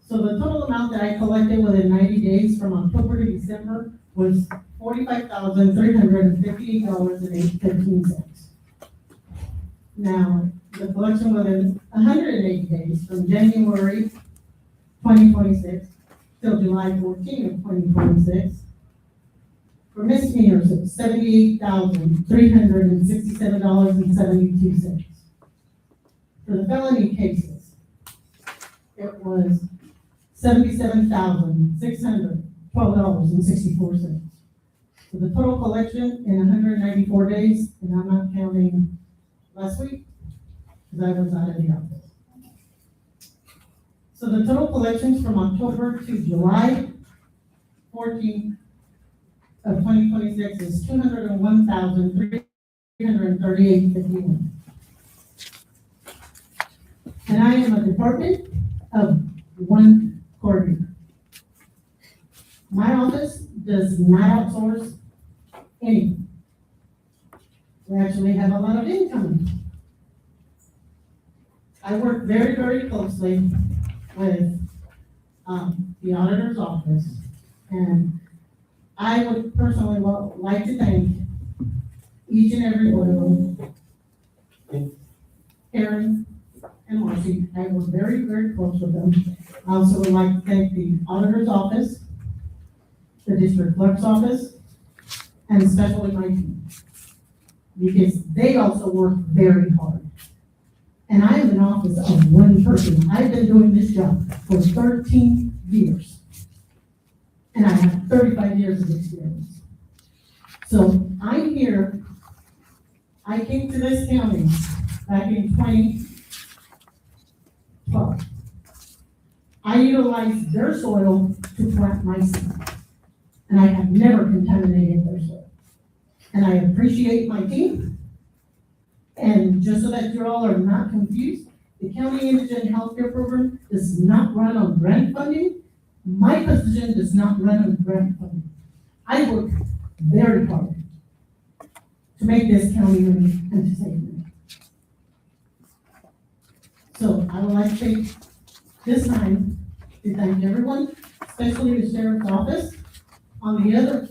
[SPEAKER 12] So the total amount that I collected within 90 days from October to December was $45,358.15. Now, the collection within 180 days from January 2026 till July 14 of 2026, for misdemeanors, it's $78,367.72. For the felony cases, it was $77,612.64. So the total collection in 194 days, and I'm not counting last week, because I was out of the office. So the total collections from October to July 14th of 2026 is $201,338.51. And I am a department of one coordinator. My office does not outsource anything. We actually have a lot of income. I work very, very closely with the auditor's office, and I would personally like to thank each and every one of them. Karen and Marcy, I was very, very close with them. I also would like to thank the auditor's office, the district clerk's office, and especially my team, because they also work very hard. And I am an office of one person. I've been doing this job for 13 years. And I have 35 years of experience. So I'm here, I came to this county back in 2012. I utilized their soil to plant my seed. And I have never contaminated their soil. And I appreciate my team. And just so that you all are not confused, the County Indigent Healthcare Program does not run on grant funding. My position does not run on grant funding. I work very hard to make this county money and to save money. So I would like to take this time to thank everyone, especially the Sheriff's Office, on the other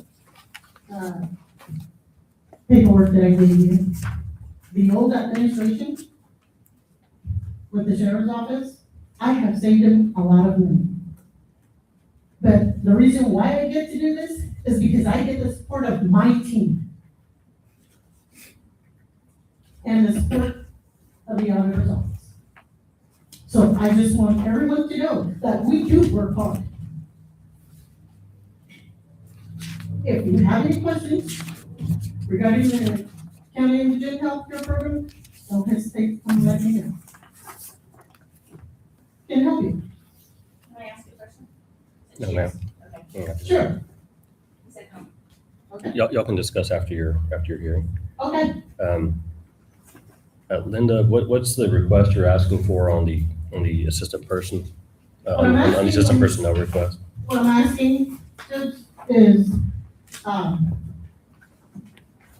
[SPEAKER 12] paperwork that I gave you. The old administration with the Sheriff's Office, I have saved them a lot of money. But the reason why I get to do this is because I get the support of my team and the support of the auditor's office. So I just want everyone to know that we do work hard. If you have any questions regarding the County Indigent Healthcare Program, don't hesitate to come let me know. Can I help you?
[SPEAKER 6] Can I ask you a question?
[SPEAKER 1] No, ma'am.
[SPEAKER 6] Okay.
[SPEAKER 12] Sure. Okay,
[SPEAKER 1] Y'all can discuss after your hearing.
[SPEAKER 12] okay.
[SPEAKER 1] Linda, what's the request you're asking for on the assistant person? On the assistant personnel request?
[SPEAKER 12] What I'm asking is,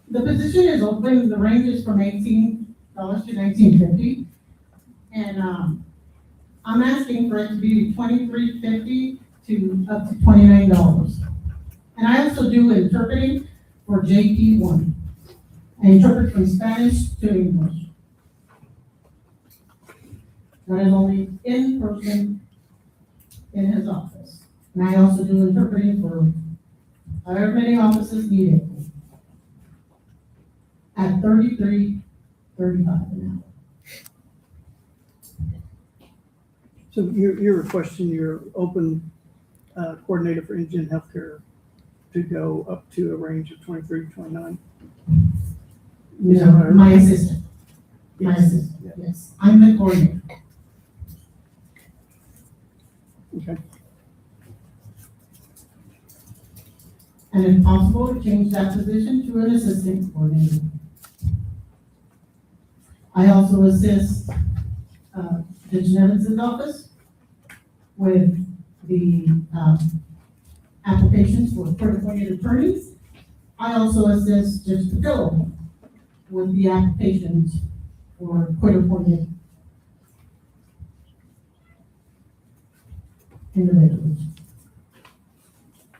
[SPEAKER 12] the position is open, the range is from $18 to $19.50. And, I'm asking for it to be $23.50 to up to $29. And I also do interpreting for JP1. I interpret from Spanish to English. That is only in person in his office. And I also do interpreting for however many offices needed at $33.35 an hour.
[SPEAKER 3] So you're requesting your open coordinator for indigent healthcare to go up to a range of 23 to 29? Is that what I heard?
[SPEAKER 12] My assistant. My
[SPEAKER 3] Yes.
[SPEAKER 12] assistant, yes. I'm the coordinator.
[SPEAKER 3] Okay.
[SPEAKER 12] And if possible, change that position to an assistant coordinator. I also assist Judge Nevins's office with the applications for court-appointed attorneys. I also assist Judge Patillo with the applications for court-appointed individuals.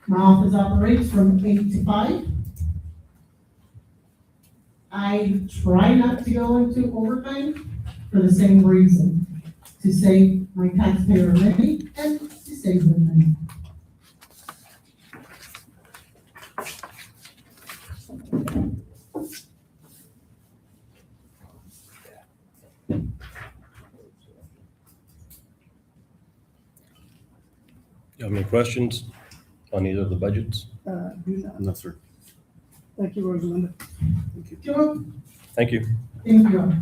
[SPEAKER 12] My office operates from 8 to 5. I try not to go into overtime for the same reason, to save my taxpayer money and to save them money.
[SPEAKER 1] You have any questions on either of the budgets?
[SPEAKER 3] Do not.
[SPEAKER 10] No, sir.
[SPEAKER 3] Thank you, Rosalinda.
[SPEAKER 12] Sure,
[SPEAKER 1] Thank you.
[SPEAKER 12] thank you.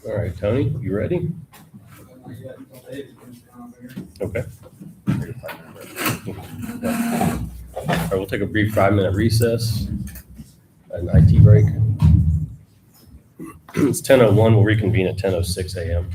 [SPEAKER 1] All right, Tony, you ready?
[SPEAKER 11] Not yet, until Dave comes down here.
[SPEAKER 1] Okay. All right, we'll take a brief 5-minute recess, an IT break. It's 10:01. We'll reconvene at 10:06 a.m.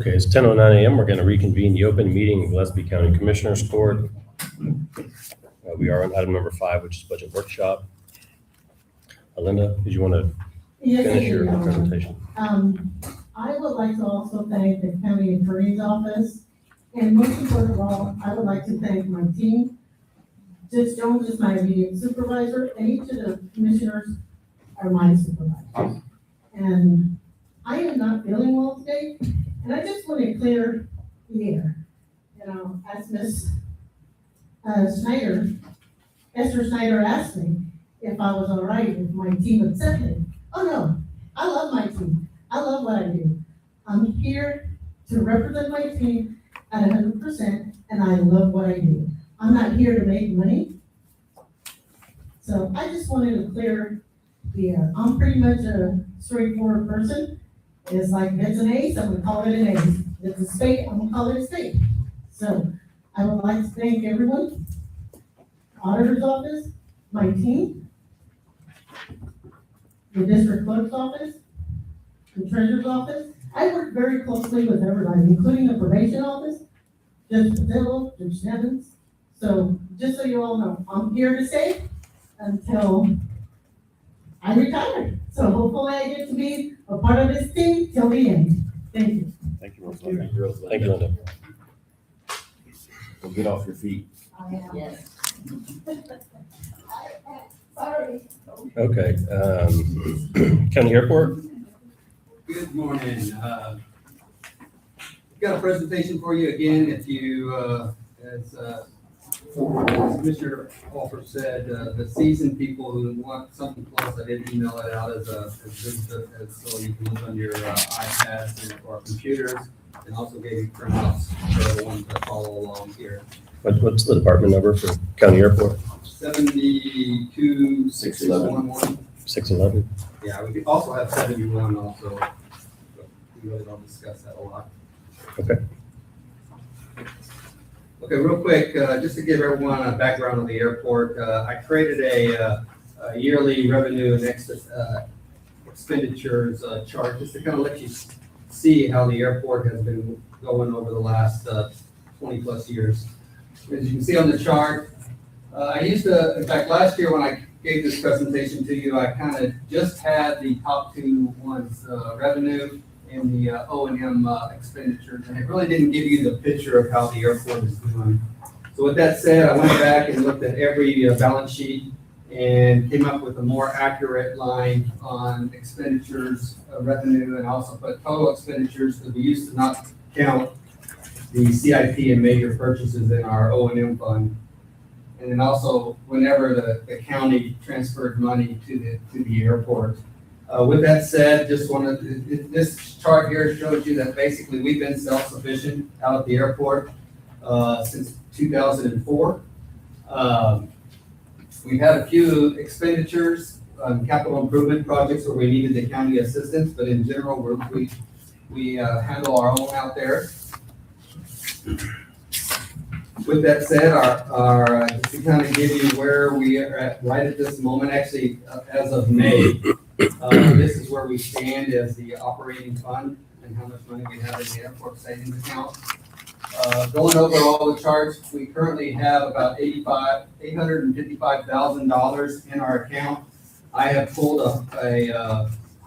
[SPEAKER 1] Okay, it's 10:09 a.m. We're going to reconvene the open meeting of Gillespie County Commissioners Court. We are on item number 5, which is budget workshop. Linda, did you want to
[SPEAKER 12] Yes,
[SPEAKER 1] finish your
[SPEAKER 12] I do.
[SPEAKER 1] presentation?
[SPEAKER 12] I would like to also thank the county attorney's office, and most important of all, I would like to thank my team. Judge Jones is my immediate supervisor, and each of the commissioners are my supervisors. And I am not feeling well today, and I just want to clear the air. You know, as Ms. Esther Snyder asked me if I was all right, if my team accepted me. Oh, no, I love my team. I love what I do. I'm here to represent my team at 100%, and I love what I do. I'm not here to make money. So I just wanted to clear the air. I'm pretty much a straightforward person. It's like, if it's an ace, I'm gonna call it an ace. If it's a spade, I'm gonna call it a spade. So I would like to thank everyone, auditor's office, my team, the district clerk's office, the treasurer's office. I work very closely with everybody, including the probation office, Judge Patillo, Judge Nevins. So just so you all know, I'm here to stay until I retire. So hopefully I get to be a part of this team till the end. Thank you.
[SPEAKER 10] Thank you, Roseland.
[SPEAKER 1] Thank you, Linda.
[SPEAKER 2] Well, get off your feet.
[SPEAKER 12] Yes.
[SPEAKER 1] Okay. County Airport?
[SPEAKER 11] Good morning. Got a presentation for you again. If you, as Commissioner Alford said, the seasoned people who want something close, I did email it out as so you can look on your iPads or computers, and also gave you printouts for the ones that follow along here.
[SPEAKER 1] What's the department number for County Airport?
[SPEAKER 11] 726611.
[SPEAKER 1] 611?
[SPEAKER 11] Yeah, we also have 71 also, but we really don't discuss that a lot.
[SPEAKER 1] Okay.
[SPEAKER 11] Okay, real quick, just to give everyone a background on the airport, I created a yearly revenue and expenditures chart, just to kind of let you see how the airport has been going over the last 20 plus years. As you can see on the chart, I used to, in fact, last year when I gave this presentation to you, I kind of just had the top two ones, revenue and the O&M expenditures, and it really didn't give you the picture of how the airport is doing. So with that said, I went back and looked at every balance sheet and came up with a more accurate line on expenditures, revenue, and also put total expenditures, because we used to not count the CIP and major purchases in our O&M fund. And then also whenever the county transferred money to the airport. With that said, just this chart here shows you that basically we've been self-sufficient out at the airport since 2004. We've had a few expenditures, capital improvement projects where we needed the county assistance, but in general, we handle our own out there. With that said, our just to kind of give you where we are at right at this moment, actually, as of May, this is where we stand as the operating fund and how much money we have in the airport savings account. Going over all the charts, we currently have about $855,000 in our account. I have pulled a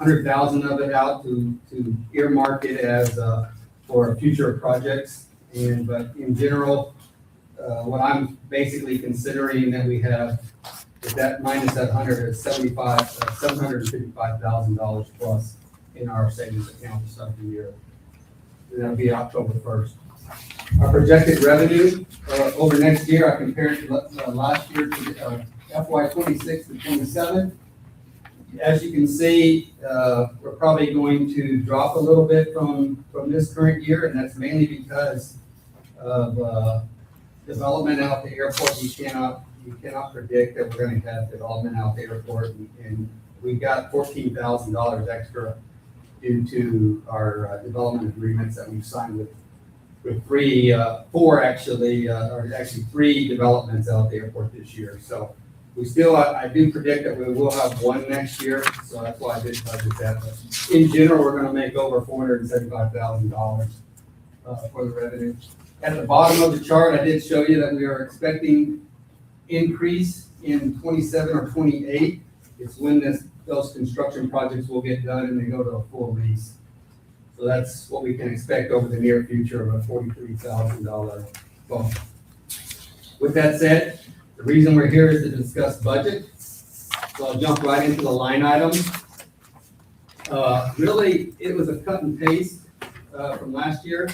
[SPEAKER 11] $100,000 of it out to earmark it as for future projects. But in general, what I'm basically considering that we have is that minus that $755,000 plus in our savings account to start the year. And that'll be October 1st. Our projected revenue over next year, I compared to last year to FY 26 to 27. As you can see, we're probably going to drop a little bit from this current year, and that's mainly because of development out the airport. You cannot predict that we're going to have development out the airport, and we got $14,000 extra due to our development agreements that we've signed with three developments out the airport this year. So we still, I do predict that we will have one next year, so that's why I did budget that. But in general, we're going to make over $475,000 for the revenue. At the bottom of the chart, I did show you that we are expecting increase in 27 or 28. It's when those construction projects will get done and they go to a full lease. So that's what we can expect over the near future of a $43,000 bump. With that said, the reason we're here is to discuss budget. So I'll jump right into the line items. Really, it was a cut and paste from last year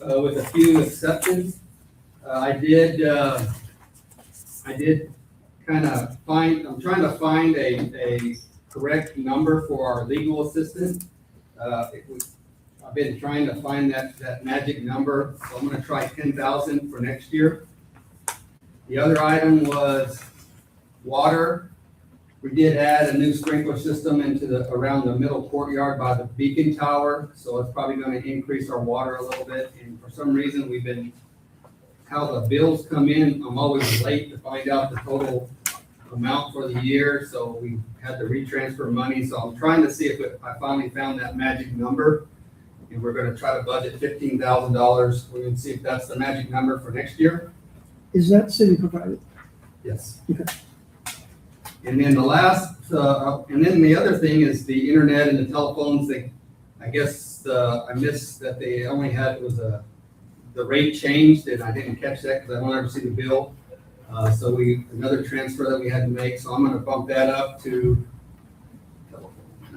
[SPEAKER 11] with a few exceptions. I did kind of I'm trying to find a correct number for our legal assistant. I've been trying to find that magic number, so I'm gonna try 10,000 for next year. The other item was water. We did add a new sprinkler system around the middle courtyard by the beacon tower, so it's probably gonna increase our water a little bit. And for some reason, how the bills come in, I'm always late to find out the total amount for the year, so we had to retransfer money. So I'm trying to see if I finally found that magic number. And we're gonna try to budget $15,000. We're gonna see if that's the magic number for next year.
[SPEAKER 3] Is that city provided?
[SPEAKER 11] Yes.
[SPEAKER 3] Okay.
[SPEAKER 11] And then the other thing is the internet and the telephones. I guess I missed that they only had the rate changed, and I didn't catch that because I don't ever see the bill. So another transfer that we had to make. So I'm going to bump that up to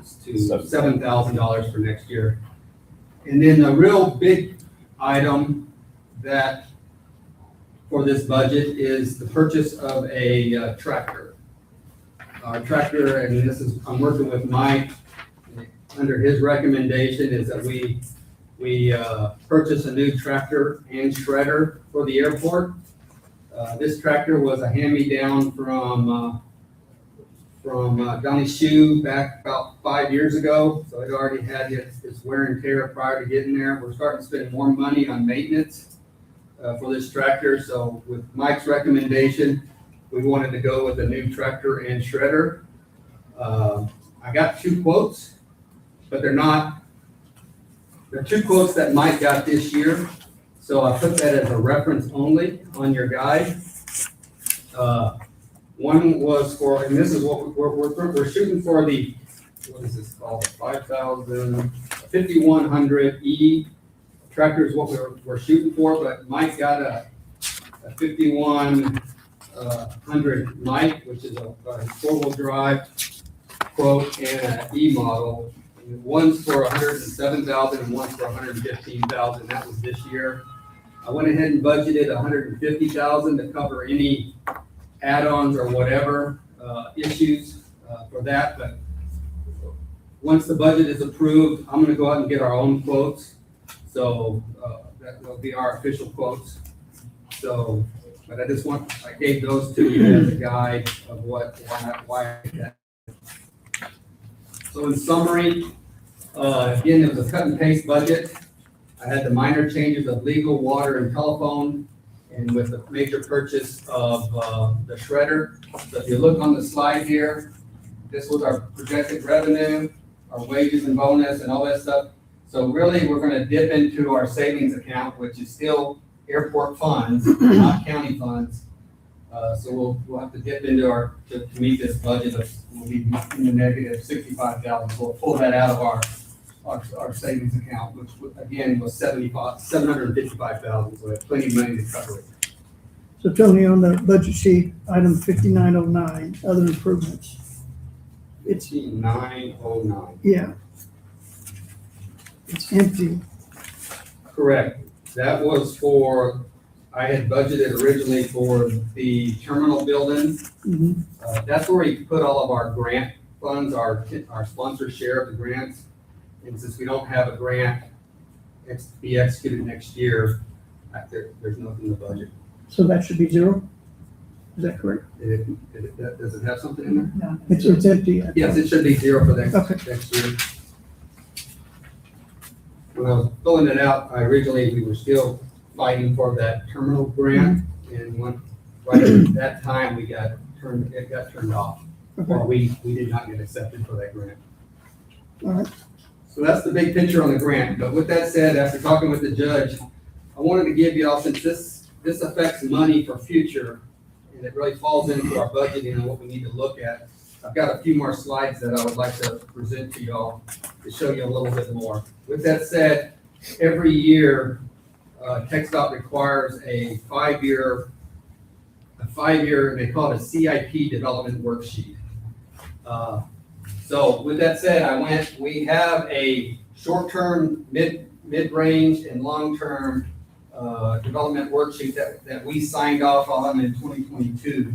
[SPEAKER 11] $7,000 for next year. And then the real big item for this budget is the purchase of a tractor. Our tractor, and I'm working with Mike, under his recommendation is that we purchase a new tractor and shredder for the airport. This tractor was a hand-me-down from Donnie Shoe back about 5 years ago. So it already had its wear and tear prior to getting there. We're starting to spend more money on maintenance for this tractor. So with Mike's recommendation, we wanted to go with a new tractor and shredder. I got 2 quotes, but they're 2 quotes that Mike got this year. So I put that as a reference only on your guide. One was for, and this is what we're shooting for what is this called? 5100E tractor is what we're shooting for, but Mike got a 5100 Mike, which is a 4-wheel drive quote, and an E model. And one's for 107,000 and one's for 115,000. That was this year. I went ahead and budgeted 150,000 to cover any add-ons or whatever issues for that. But once the budget is approved, I'm going to go out and get our own quotes. So that will be our official quotes. So, but I gave those to you as a guide of why. So in summary, again, it was a cut and paste budget. I had the minor changes of legal, water, and telephone, and with the major purchase of the shredder. So if you look on the slide here, this was our projected revenue, our wages and bonus and all that stuff. So really, we're going to dip into our savings account, which is still airport funds, not county funds. So we'll have to dip into to meet this budget. We'll be in the negative 65,000. So we'll pull that out of our savings account, which again was 755,000. So we have plenty of money to cover it.
[SPEAKER 3] So Tony, on the budget sheet, item 5909, other improvements. It's,
[SPEAKER 11] 909.
[SPEAKER 3] yeah. It's empty.
[SPEAKER 11] Correct. That was I had budgeted originally for the terminal building.
[SPEAKER 3] Mhm.
[SPEAKER 11] That's where we put all of our grant funds, our sponsor share of the grants. And since we don't have a grant to be executed next year, there's nothing in the budget.
[SPEAKER 3] So that should be 0? Is that correct?
[SPEAKER 11] Does it have something in there?
[SPEAKER 3] No. It's empty.
[SPEAKER 11] Yes, it should be 0 for next year. When I was filling it out, we were still fighting for that terminal grant, and right at that time, it got turned off.
[SPEAKER 3] Okay.
[SPEAKER 11] Or we did not get accepted for that grant.
[SPEAKER 3] All right.
[SPEAKER 11] So that's the big picture on the grant. But with that said, after talking with the judge, I wanted to give y'all, since this affects money for future, and it really falls into our budgeting and what we need to look at, I've got a few more slides that I would like to present to y'all to show you a little bit more. With that said, every year, TxDOT requires a five-year, they call it a CIP development worksheet. So with that said, we have a short-term, mid-range, and long-term development worksheet that we signed off on in 2022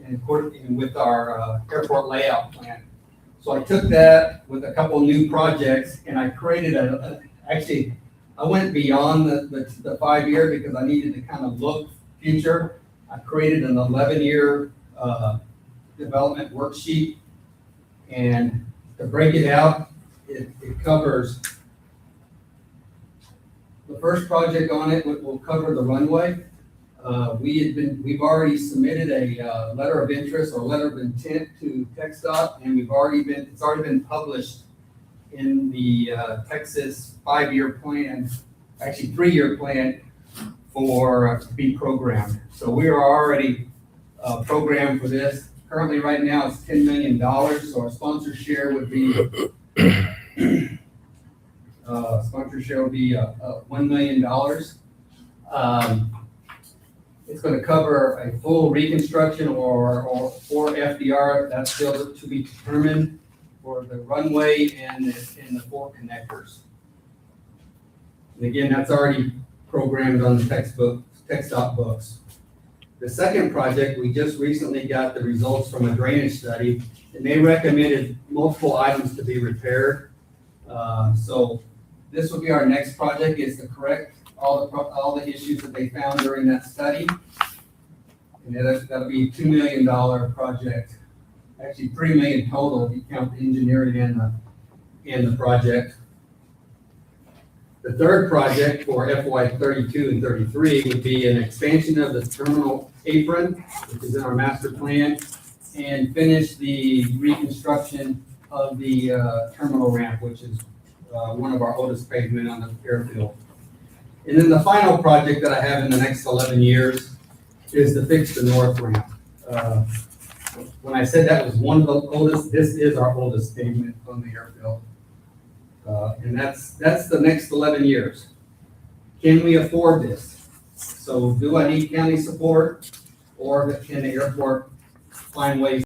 [SPEAKER 11] and with our airport layout plan. So I took that with a couple new projects and I created actually, I went beyond the 5-year because I needed to kind of look future. I created an 11-year development worksheet, and to break it out, it covers the first project on it will cover the runway. We've already submitted a letter of interest or letter of intent to TxDOT, and it's already been published in the Texas 5-year plan, actually 3-year plan to be programmed. So we are already programmed for this. Currently, right now, it's $10 million, so our sponsor share would be $1 million. It's going to cover a full reconstruction or FDR. That's still to be determined for the runway and the 4 connectors. And again, that's already programmed on the TxDOT books. The second project, we just recently got the results from a drainage study, and they recommended multiple items to be repaired. So this will be our next project, is to correct all the issues that they found during that study. And that'll be a $2 million project, actually $3 million total if you count the engineering and the project. The third project for FY 32 and 33 would be an expansion of the terminal apron, which is in our master plan, and finish the reconstruction of the terminal ramp, which is one of our oldest pavement on the airfield. And then the final project that I have in the next 11 years is to fix the north ramp. When I said that was one of the oldest, this is our oldest pavement on the airfield. And that's the next 11 years. Can we afford this? So do I need county support, or can the airport find ways